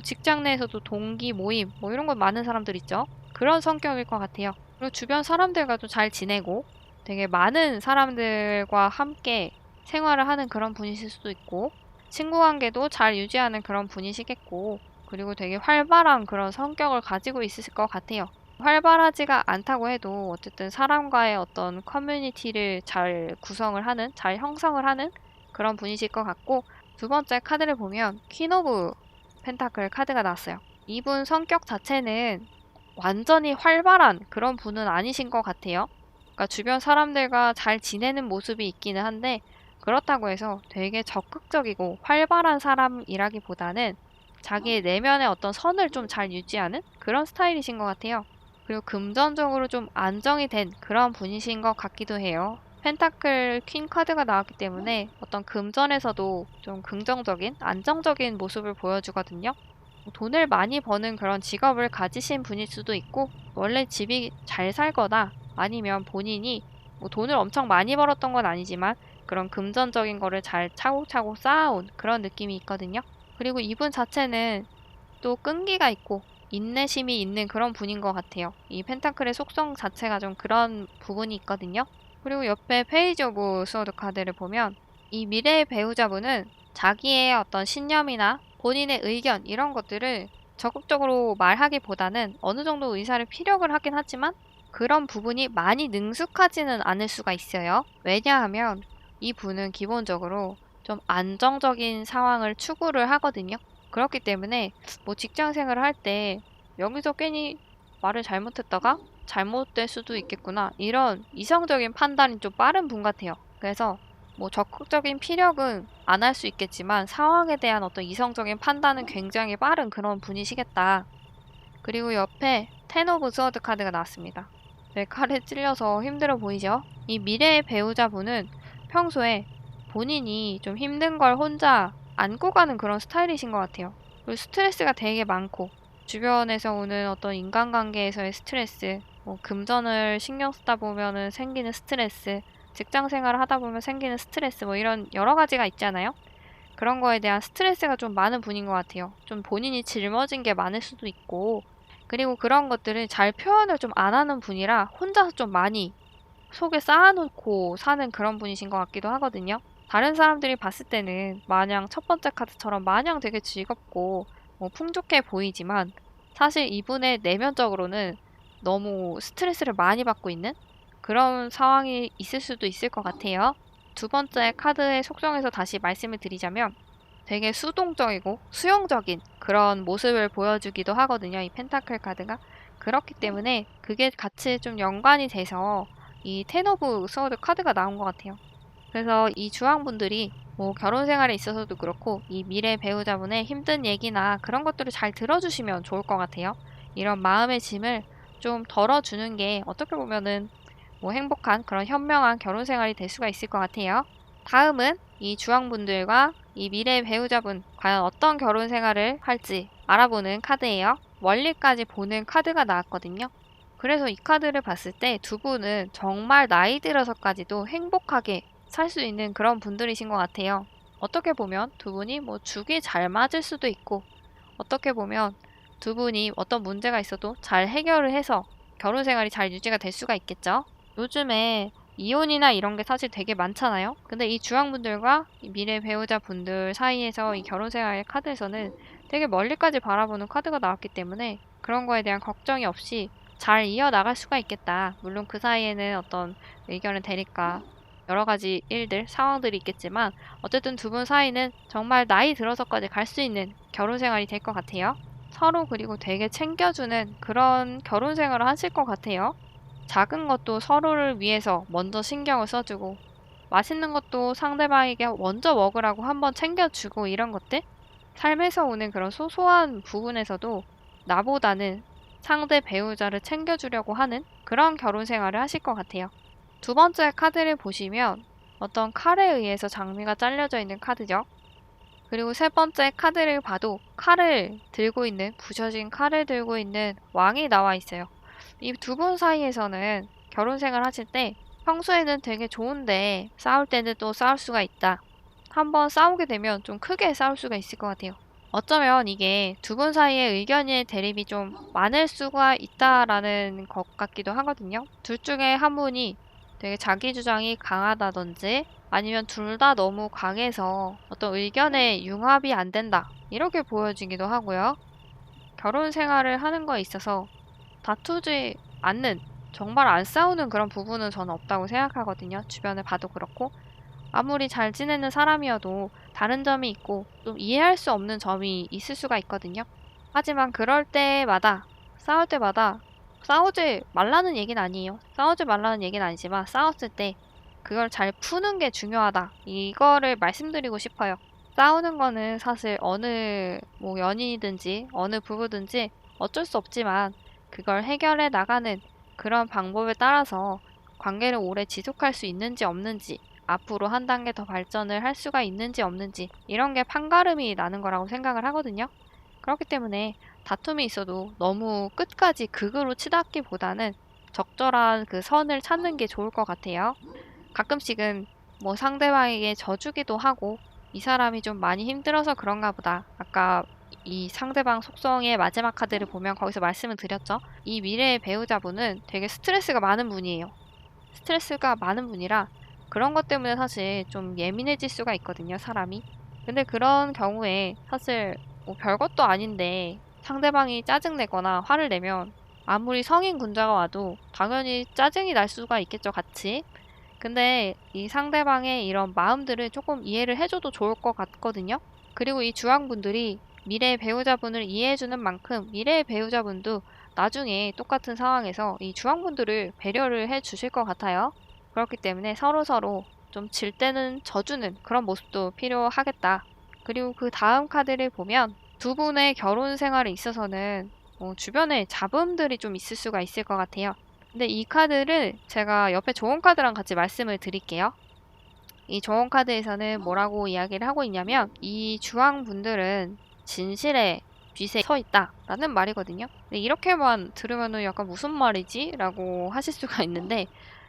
직장 내에서도 동기 모임, 이런 거 많은 사람들 있죠. 그런 성격일 것 같아요. 그리고 주변 사람들과도 잘 지내고 되게 많은 사람들과 함께 생활을 하는 그런 분이실 수도 있고, 친구 관계도 잘 유지하는 그런 분이시겠고, 그리고 되게 활발한 그런 성격을 가지고 있으실 것 같아요. 활발하지가 않다고 해도 어쨌든 사람과의 어떤 커뮤니티를 잘 구성을 하는, 잘 형성을 하는 그런 분이실 것 같고, 두 번째 카드를 보면 퀸 오브 펜타클 카드가 나왔어요. 이분 성격 자체는 완전히 활발한 그런 분은 아니신 것 같아요. 그러니까 주변 사람들과 잘 지내는 모습이 있기는 한데, 그렇다고 해서 되게 적극적이고 활발한 사람이라기보다는 자기의 내면의 어떤 선을 좀 잘 유지하는 그런 스타일이신 것 같아요. 그리고 금전적으로 좀 안정이 된 그런 분이신 것 같기도 해요. 펜타클 퀸 카드가 나왔기 때문에 어떤 금전에서도 좀 긍정적인, 안정적인 모습을 보여주거든요. 돈을 많이 버는 그런 직업을 가지신 분일 수도 있고, 원래 집이 잘 살거나 아니면 본인이 돈을 엄청 많이 벌었던 건 아니지만 그런 금전적인 거를 잘 차곡차곡 쌓아온 그런 느낌이 있거든요. 그리고 이분 자체는 또 끈기가 있고 인내심이 있는 그런 분인 것 같아요. 이 펜타클의 속성 자체가 좀 그런 부분이 있거든요. 그리고 옆에 페이지 오브 스워드 카드를 보면 이 미래의 배우자분은 자기의 어떤 신념이나 본인의 의견 이런 것들을 적극적으로 말하기보다는 어느 정도 의사를 피력을 하긴 하지만 그런 부분이 많이 능숙하지는 않을 수가 있어요. 왜냐하면 이 분은 기본적으로 좀 안정적인 상황을 추구를 하거든요. 그렇기 때문에 직장 생활을 할 때 여기서 괜히 말을 잘못했다가 잘못될 수도 있겠구나, 이런 이성적인 판단이 좀 빠른 분 같아요. 그래서 적극적인 피력은 안 할 수 있겠지만 상황에 대한 어떤 이성적인 판단은 굉장히 빠른 그런 분이시겠다. 그리고 옆에 텐 오브 스워드 카드가 나왔습니다. 네, 칼에 찔려서 힘들어 보이죠? 이 미래의 배우자분은 평소에 본인이 좀 힘든 걸 혼자 안고 가는 그런 스타일이신 것 같아요. 그리고 스트레스가 되게 많고 주변에서 오는 어떤 인간관계에서의 스트레스, 금전을 신경 쓰다 보면은 생기는 스트레스, 직장 생활을 하다 보면 생기는 스트레스, 이런 여러 가지가 있잖아요. 그런 거에 대한 스트레스가 좀 많은 분인 것 같아요. 좀 본인이 짊어진 게 많을 수도 있고, 그리고 그런 것들을 잘 표현을 좀 안 하는 분이라 혼자서 좀 많이 속에 쌓아놓고 사는 그런 분이신 것 같기도 하거든요. 다른 사람들이 봤을 때는 마냥 첫 번째 카드처럼 마냥 되게 즐겁고 풍족해 보이지만 사실 이분의 내면적으로는 너무 스트레스를 많이 받고 있는 그런 상황이 있을 수도 있을 것 같아요. 두 번째 카드의 속성에서 다시 말씀을 드리자면 되게 수동적이고 수용적인 그런 모습을 보여주기도 하거든요. 이 펜타클 카드가. 그렇기 때문에 그게 같이 좀 연관이 돼서 이 텐 오브 소드 카드가 나온 것 같아요. 그래서 이 주황분들이 뭐 결혼 생활에 있어서도 그렇고 이 미래 배우자분의 힘든 얘기나 그런 것들을 잘 들어주시면 좋을 것 같아요. 이런 마음의 짐을 좀 덜어주는 게 어떻게 보면은 뭐 행복한 그런 현명한 결혼 생활이 될 수가 있을 것 같아요. 다음은 이 주황분들과 이 미래 배우자분 과연 어떤 결혼 생활을 할지 알아보는 카드예요. 멀리까지 보는 카드가 나왔거든요. 그래서 이 카드를 봤을 때 두 분은 정말 나이 들어서까지도 행복하게 살 수 있는 그런 분들이신 것 같아요. 어떻게 보면 두 분이 뭐 죽이 잘 맞을 수도 있고 어떻게 보면 두 분이 어떤 문제가 있어도 잘 해결을 해서 결혼 생활이 잘 유지가 될 수가 있겠죠. 요즘에 이혼이나 이런 게 사실 되게 많잖아요. 근데 이 주황분들과 이 미래 배우자분들 사이에서 이 결혼 생활의 카드에서는 되게 멀리까지 바라보는 카드가 나왔기 때문에 그런 거에 대한 걱정이 없이 잘 이어나갈 수가 있겠다. 물론 그 사이에는 어떤 의견의 대립과 여러 가지 일들, 상황들이 있겠지만 어쨌든 두 분 사이는 정말 나이 들어서까지 갈 수 있는 결혼 생활이 될 것 같아요. 서로 그리고 되게 챙겨주는 그런 결혼 생활을 하실 것 같아요. 작은 것도 서로를 위해서 먼저 신경을 써주고 맛있는 것도 상대방에게 먼저 먹으라고 한번 챙겨주고 이런 것들? 삶에서 오는 그런 소소한 부분에서도 나보다는 상대 배우자를 챙겨주려고 하는 그런 결혼 생활을 하실 것 같아요. 두 번째 카드를 보시면 어떤 칼에 의해서 장미가 잘려져 있는 카드죠. 그리고 세 번째 카드를 봐도 칼을 들고 있는, 부셔진 칼을 들고 있는 왕이 나와 있어요. 이 두 분 사이에서는 결혼 생활 하실 때 평소에는 되게 좋은데 싸울 때는 또 싸울 수가 있다. 한번 싸우게 되면 좀 크게 싸울 수가 있을 것 같아요. 어쩌면 이게 두 분 사이의 의견의 대립이 좀 많을 수가 있다라는 것 같기도 하거든요. 둘 중에 한 분이 되게 자기 주장이 강하다든지 아니면 둘 다 너무 강해서 어떤 의견의 융합이 안 된다. 이렇게 보여지기도 하고요. 결혼 생활을 하는 거에 있어서 다투지 않는, 정말 안 싸우는 그런 부분은 저는 없다고 생각하거든요. 주변을 봐도 그렇고. 아무리 잘 지내는 사람이어도 다른 점이 있고 좀 이해할 수 없는 점이 있을 수가 있거든요. 하지만 그럴 때마다, 싸울 때마다 싸우지 말라는 얘기는 아니에요. 싸우지 말라는 얘기는 아니지만 싸웠을 때 그걸 잘 푸는 게 중요하다. 이거를 말씀드리고 싶어요. 싸우는 거는 사실 어느 뭐 연인이든지 어느 부부든지 어쩔 수 없지만 그걸 해결해 나가는 그런 방법에 따라서 관계를 오래 지속할 수 있는지 없는지 앞으로 한 단계 더 발전을 할 수가 있는지 없는지 이런 게 판가름이 나는 거라고 생각을 하거든요. 그렇기 때문에 다툼이 있어도 너무 끝까지 극으로 치닫기보다는 적절한 그 선을 찾는 게 좋을 것 같아요. 가끔씩은 뭐 상대방에게 져주기도 하고 이 사람이 좀 많이 힘들어서 그런가 보다. 아까 이 상대방 속성의 마지막 카드를 보면 거기서 말씀을 드렸죠. 이 미래의 배우자분은 되게 스트레스가 많은 분이에요. 스트레스가 많은 분이라 그런 것 때문에 사실 좀 예민해질 수가 있거든요, 사람이. 근데 그런 경우에 사실 뭐 별것도 아닌데 상대방이 짜증내거나 화를 내면 아무리 성인 군자가 와도 당연히 짜증이 날 수가 있겠죠, 같이. 근데 이 상대방의 이런 마음들을 조금 이해를 해줘도 좋을 것 같거든요. 그리고 이 주황분들이 미래의 배우자분을 이해해주는 만큼 미래의 배우자분도 나중에 똑같은 상황에서 이 주황분들을 배려를 해주실 것 같아요. 그렇기 때문에 서로서로 좀 질 때는 져주는 그런 모습도 필요하겠다. 그리고 그 다음 카드를 보면 두 분의 결혼 생활에 있어서는 주변에 잡음들이 좀 있을 수가 있을 것 같아요. 근데 이 카드를 제가 옆에 조언 카드랑 같이 말씀을 드릴게요. 이 조언 카드에서는 뭐라고 이야기를 하고 있냐면 이 주황분들은 진실의 빛에 서 있다 라는 말이거든요. 근데 이렇게만 들으면은 약간 무슨 말이지? 라고 하실 수가 있는데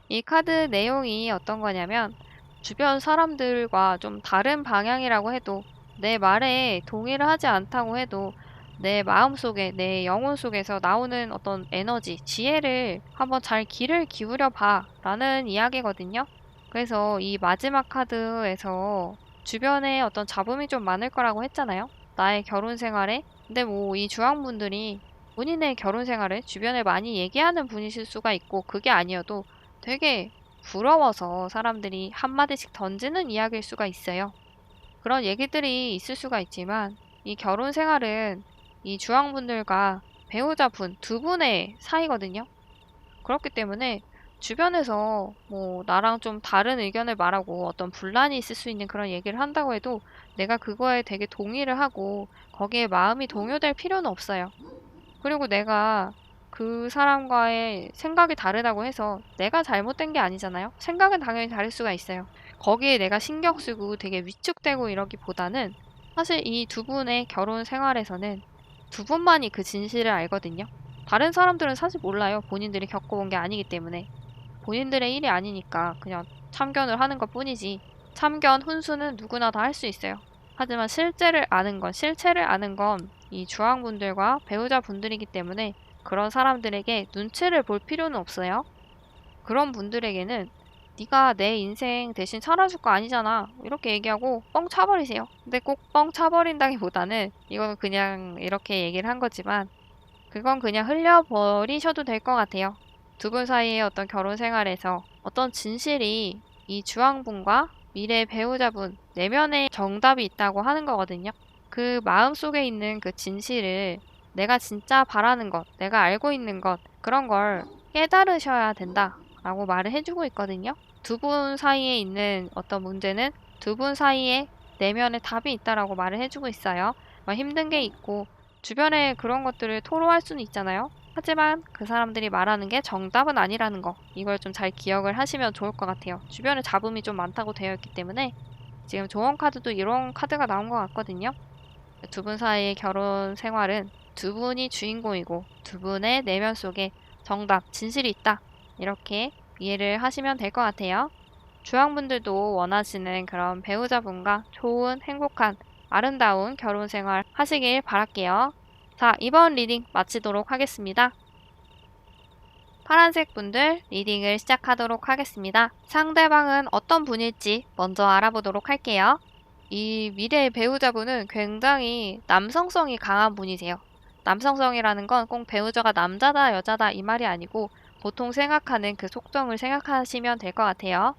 이 카드 내용이 어떤 거냐면 주변 사람들과 좀 다른 방향이라고 해도 내 말에 동의를 하지 않다고 해도 내 마음속에, 내 영혼 속에서 나오는 어떤 에너지, 지혜를 한번 잘 귀를 기울여 봐 라는 이야기거든요. 그래서 이 마지막 카드에서 주변에 어떤 잡음이 좀 많을 거라고 했잖아요. 나의 결혼 생활에. 근데 뭐 이 주황분들이 본인의 결혼 생활을 주변에 많이 얘기하는 분이실 수가 있고, 그게 아니어도 되게 부러워서 사람들이 한마디씩 던지는 이야기일 수가 있어요. 그런 얘기들이 있을 수가 있지만, 이 결혼 생활은 이 주황분들과 배우자분 두 분의 사이거든요. 그렇기 때문에 주변에서 뭐 나랑 좀 다른 의견을 말하고 어떤 분란이 있을 수 있는 그런 얘기를 한다고 해도 내가 그거에 되게 동의를 하고 거기에 마음이 동요될 필요는 없어요. 그리고 내가 그 사람과의 생각이 다르다고 해서 내가 잘못된 게 아니잖아요. 생각은 당연히 다를 수가 있어요. 거기에 내가 신경 쓰고 되게 위축되고 이러기보다는 사실 이 두 분의 결혼 생활에서는 두 분만이 그 진실을 알거든요. 다른 사람들은 사실 몰라요. 본인들이 겪어본 게 아니기 때문에. 본인들의 일이 아니니까 그냥 참견을 하는 것 뿐이지. 참견, 훈수는 누구나 다 할 수 있어요. 하지만 실체를 아는 건 이 주황분들과 배우자분들이기 때문에 그런 사람들에게 눈치를 볼 필요는 없어요. 그런 분들에게는 네가 내 인생 대신 살아줄 거 아니잖아. 이렇게 얘기하고 뻥 차버리세요. 근데 꼭 뻥 차버린다기보다는 이거는 그냥 이렇게 얘기를 한 거지만 그건 그냥 흘려버리셔도 될 것 같아요. 두 분 사이의 어떤 결혼 생활에서 어떤 진실이 이 주황분과 미래 배우자분 내면에 정답이 있다고 하는 거거든요. 그 마음속에 있는 그 진실을 내가 진짜 바라는 것, 내가 알고 있는 것, 그런 걸 깨달으셔야 된다 라고 말을 해주고 있거든요. 두 분 사이에 있는 어떤 문제는 두 분 사이에 내면에 답이 있다라고 말을 해주고 있어요. 힘든 게 있고 주변에 그런 것들을 토로할 수는 있잖아요. 하지만 그 사람들이 말하는 게 정답은 아니라는 거. 이걸 좀 잘 기억을 하시면 좋을 것 같아요. 주변에 잡음이 좀 많다고 되어 있기 때문에 지금 조언 카드도 이런 카드가 나온 것 같거든요. 두 분 사이의 결혼 생활은 두 분이 주인공이고 두 분의 내면 속에 정답, 진실이 있다. 이렇게 이해를 하시면 될 것 같아요. 주황분들도 원하시는 그런 배우자분과 좋은, 행복한, 아름다운 결혼 생활 하시길 바랄게요. 자, 이번 리딩 마치도록 하겠습니다. 파란색 분들 리딩을 시작하도록 하겠습니다. 상대방은 어떤 분일지 먼저 알아보도록 할게요. 이 미래의 배우자분은 굉장히 남성성이 강한 분이세요. 남성성이라는 건 꼭 배우자가 남자다, 여자다 이 말이 아니고 보통 생각하는 그 속성을 생각하시면 될 것 같아요.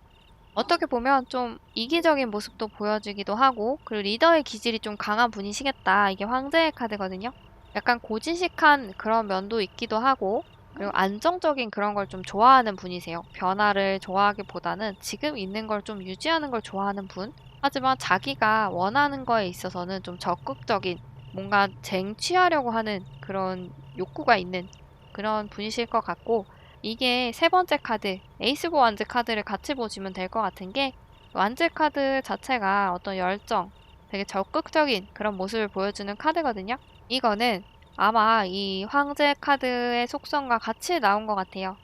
어떻게 보면 좀 이기적인 모습도 보여주기도 하고, 그리고 리더의 기질이 좀 강한 분이시겠다. 이게 황제의 카드거든요. 약간 고지식한 그런 면도 있기도 하고, 그리고 안정적인 그런 걸 좀 좋아하는 분이세요. 변화를 좋아하기보다는 지금 있는 걸 좀 유지하는 걸 좋아하는 분. 하지만 자기가 원하는 거에 있어서는 좀 적극적인, 뭔가 쟁취하려고 하는 그런 욕구가 있는 그런 분이실 것 같고, 이게 세 번째 카드, 에이스 보 완즈 카드를 같이 보시면 될 것 같은 게, 완즈 카드 자체가 어떤 열정, 되게 적극적인 그런 모습을 보여주는 카드거든요. 이거는 아마 이 황제 카드의 속성과 같이 나온 것 같아요.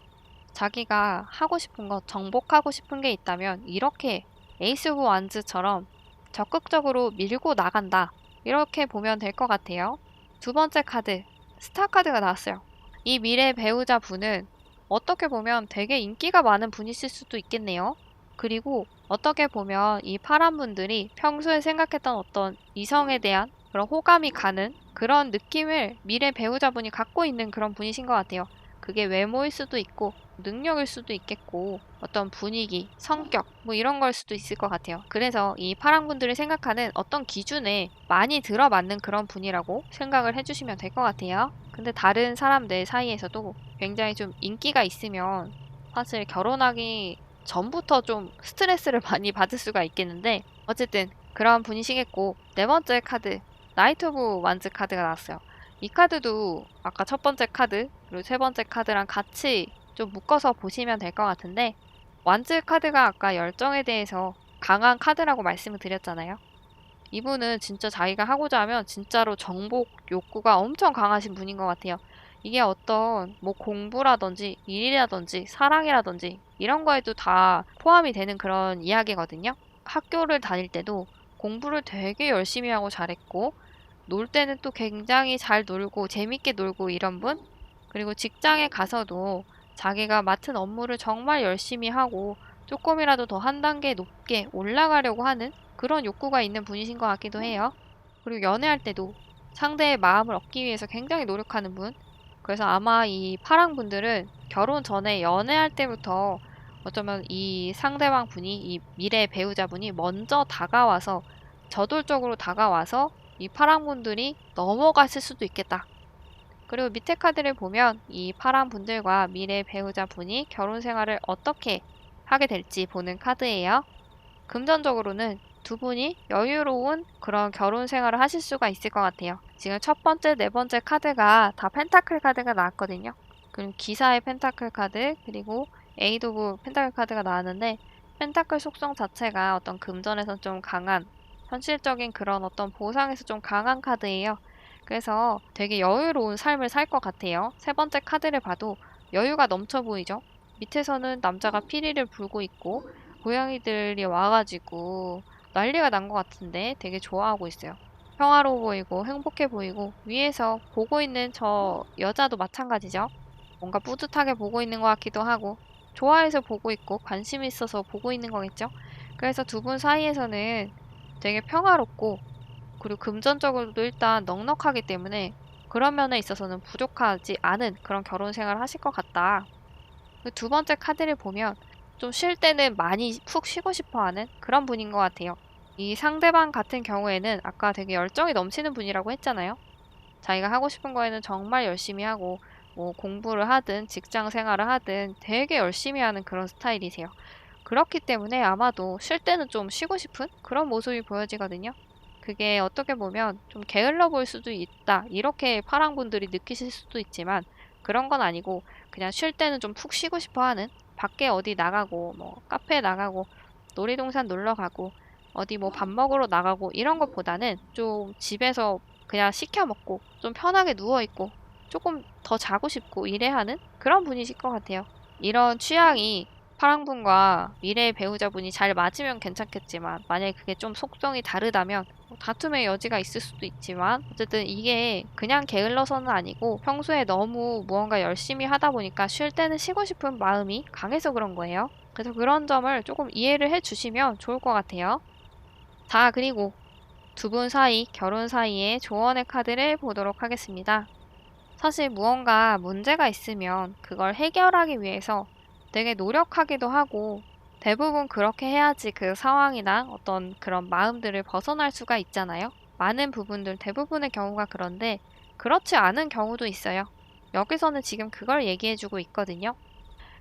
자기가 하고 싶은 것, 정복하고 싶은 게 있다면 이렇게 에이스 오브 완즈처럼 적극적으로 밀고 나간다. 이렇게 보면 될 것 같아요. 두 번째 카드, 스타 카드가 나왔어요. 이 미래 배우자 분은 어떻게 보면 되게 인기가 많은 분이실 수도 있겠네요. 그리고 어떻게 보면 이 파란 분들이 평소에 생각했던 어떤 이성에 대한 그런 호감이 가는 그런 느낌을 미래 배우자분이 갖고 있는 그런 분이신 것 같아요. 그게 외모일 수도 있고 능력일 수도 있겠고 어떤 분위기, 성격 뭐 이런 걸 수도 있을 것 같아요. 그래서 이 파란 분들이 생각하는 어떤 기준에 많이 들어맞는 그런 분이라고 생각을 해주시면 될 것 같아요. 근데 다른 사람들 사이에서도 굉장히 좀 인기가 있으면 사실 결혼하기 전부터 좀 스트레스를 많이 받을 수가 있겠는데 어쨌든 그런 분이시겠고 네 번째 카드 나이트 오브 완즈 카드가 나왔어요. 이 카드도 아까 첫 번째 카드 그리고 세 번째 카드랑 같이 좀 묶어서 보시면 될 것 같은데 완즈 카드가 아까 열정에 대해서 강한 카드라고 말씀을 드렸잖아요. 이분은 진짜 자기가 하고자 하면 진짜로 정복 욕구가 엄청 강하신 분인 것 같아요. 이게 어떤 뭐 공부라든지 일이라든지 사랑이라든지 이런 거에도 다 포함이 되는 그런 이야기거든요. 학교를 다닐 때도 공부를 되게 열심히 하고 잘했고 놀 때는 또 굉장히 잘 놀고 재밌게 놀고 이런 분, 그리고 직장에 가서도 자기가 맡은 업무를 정말 열심히 하고 조금이라도 더 한 단계 높게 올라가려고 하는 그런 욕구가 있는 분이신 것 같기도 해요. 그리고 연애할 때도 상대의 마음을 얻기 위해서 굉장히 노력하는 분. 그래서 아마 이 파랑분들은 결혼 전에 연애할 때부터 어쩌면 이 상대방 분이, 이 미래 배우자분이 먼저 다가와서, 저돌적으로 다가와서 이 파랑분들이 넘어갔을 수도 있겠다. 그리고 밑에 카드를 보면 이 파랑분들과 미래 배우자분이 결혼 생활을 어떻게 하게 될지 보는 카드예요. 금전적으로는 두 분이 여유로운 그런 결혼 생활을 하실 수가 있을 것 같아요. 지금 첫 번째, 네 번째 카드가 다 펜타클 카드가 나왔거든요. 그리고 기사의 펜타클 카드, 그리고 에이드 오브 펜타클 카드가 나왔는데, 펜타클 속성 자체가 어떤 금전에서 좀 강한, 현실적인 그런 어떤 보상에서 좀 강한 카드예요. 그래서 되게 여유로운 삶을 살 것 같아요. 세 번째 카드를 봐도 여유가 넘쳐 보이죠? 밑에서는 남자가 피리를 불고 있고 고양이들이 와가지고 난리가 난 것 같은데 되게 좋아하고 있어요. 평화로워 보이고 행복해 보이고, 위에서 보고 있는 저 여자도 마찬가지죠. 뭔가 뿌듯하게 보고 있는 것 같기도 하고, 좋아해서 보고 있고 관심이 있어서 보고 있는 거겠죠. 그래서 두 분 사이에서는 되게 평화롭고, 그리고 금전적으로도 일단 넉넉하기 때문에 그런 면에 있어서는 부족하지 않은 그런 결혼 생활을 하실 것 같다. 그 두 번째 카드를 보면 좀 쉴 때는 많이 푹 쉬고 싶어 하는 그런 분인 것 같아요. 이 상대방 같은 경우에는 아까 되게 열정이 넘치는 분이라고 했잖아요. 자기가 하고 싶은 거에는 정말 열심히 하고, 뭐 공부를 하든 직장 생활을 하든 되게 열심히 하는 그런 스타일이세요. 그렇기 때문에 아마도 쉴 때는 좀 쉬고 싶은 그런 모습이 보여지거든요. 그게 어떻게 보면 좀 게을러 보일 수도 있다, 이렇게 파랑분들이 느끼실 수도 있지만, 그런 건 아니고 그냥 쉴 때는 좀 푹 쉬고 싶어 하는, 밖에 어디 나가고 뭐 카페 나가고 놀이동산 놀러 가고 어디 뭐 밥 먹으러 나가고 이런 것보다는 좀 집에서 그냥 시켜 먹고 좀 편하게 누워 있고 조금 더 자고 싶고 이래 하는 그런 분이실 것 같아요. 이런 취향이 파랑분과 미래의 배우자분이 잘 맞으면 괜찮겠지만, 만약에 그게 좀 속성이 다르다면 다툼의 여지가 있을 수도 있지만, 어쨌든 이게 그냥 게을러서는 아니고 평소에 너무 무언가 열심히 하다 보니까 쉴 때는 쉬고 싶은 마음이 강해서 그런 거예요. 그래서 그런 점을 조금 이해를 해주시면 좋을 것 같아요. 자, 그리고 두 분 사이, 결혼 사이의 조언의 카드를 보도록 하겠습니다. 사실 무언가 문제가 있으면 그걸 해결하기 위해서 되게 노력하기도 하고, 대부분 그렇게 해야지 그 상황이나 어떤 그런 마음들을 벗어날 수가 있잖아요. 많은 부분들, 대부분의 경우가 그런데 그렇지 않은 경우도 있어요. 여기서는 지금 그걸 얘기해주고 있거든요.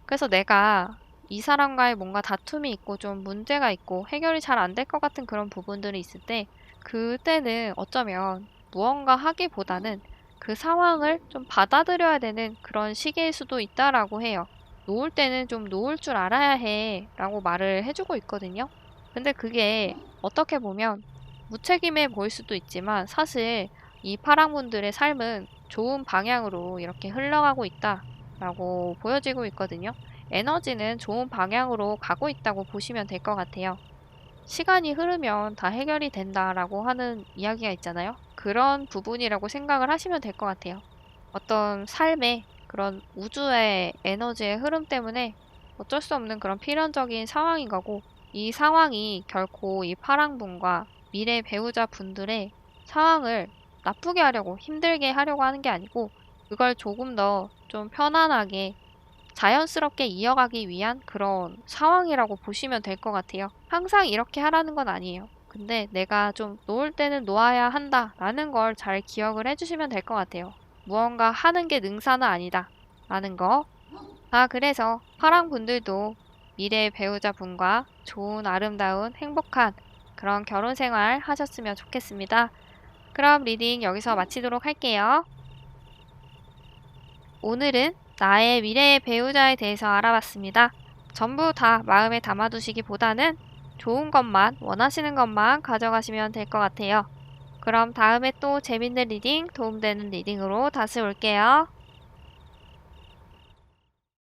그래서 내가 이 사람과의 뭔가 다툼이 있고 좀 문제가 있고 해결이 잘 안 될 것 같은 그런 부분들이 있을 때, 그때는 어쩌면 무언가 하기보다는 그 상황을 좀 받아들여야 되는 그런 시기일 수도 있다라고 해요. 놓을 때는 좀 놓을 줄 알아야 해 라고 말을 해주고 있거든요. 근데 그게 어떻게 보면 무책임해 보일 수도 있지만, 사실 이 파랑분들의 삶은 좋은 방향으로 이렇게 흘러가고 있다 라고 보여지고 있거든요. 에너지는 좋은 방향으로 가고 있다고 보시면 될 것 같아요. 시간이 흐르면 다 해결이 된다라고 하는 이야기가 있잖아요. 그런 부분이라고 생각을 하시면 될 것 같아요. 어떤 삶의 그런 우주의 에너지의 흐름 때문에 어쩔 수 없는 그런 필연적인 상황인 거고, 이 상황이 결코 이 파랑분과 미래 배우자 분들의 상황을 나쁘게 하려고, 힘들게 하려고 하는 게 아니고, 그걸 조금 더 좀 편안하게 자연스럽게 이어가기 위한 그런 상황이라고 보시면 될 것 같아요. 항상 이렇게 하라는 건 아니에요. 근데 내가 좀 놓을 때는 놓아야 한다 라는 걸 잘 기억을 해주시면 될 것 같아요. 무언가 하는 게 능사는 아니다 라는 거. 그래서 파랑분들도 미래의 배우자분과 좋은, 아름다운, 행복한 그런 결혼 생활 하셨으면 좋겠습니다. 그럼 리딩 여기서 마치도록 할게요. 오늘은 나의 미래의 배우자에 대해서 알아봤습니다. 전부 다 마음에 담아두시기보다는 좋은 것만, 원하시는 것만 가져가시면 될 것 같아요. 그럼 다음에 또 재밌는 리딩, 도움되는 리딩으로 다시 올게요.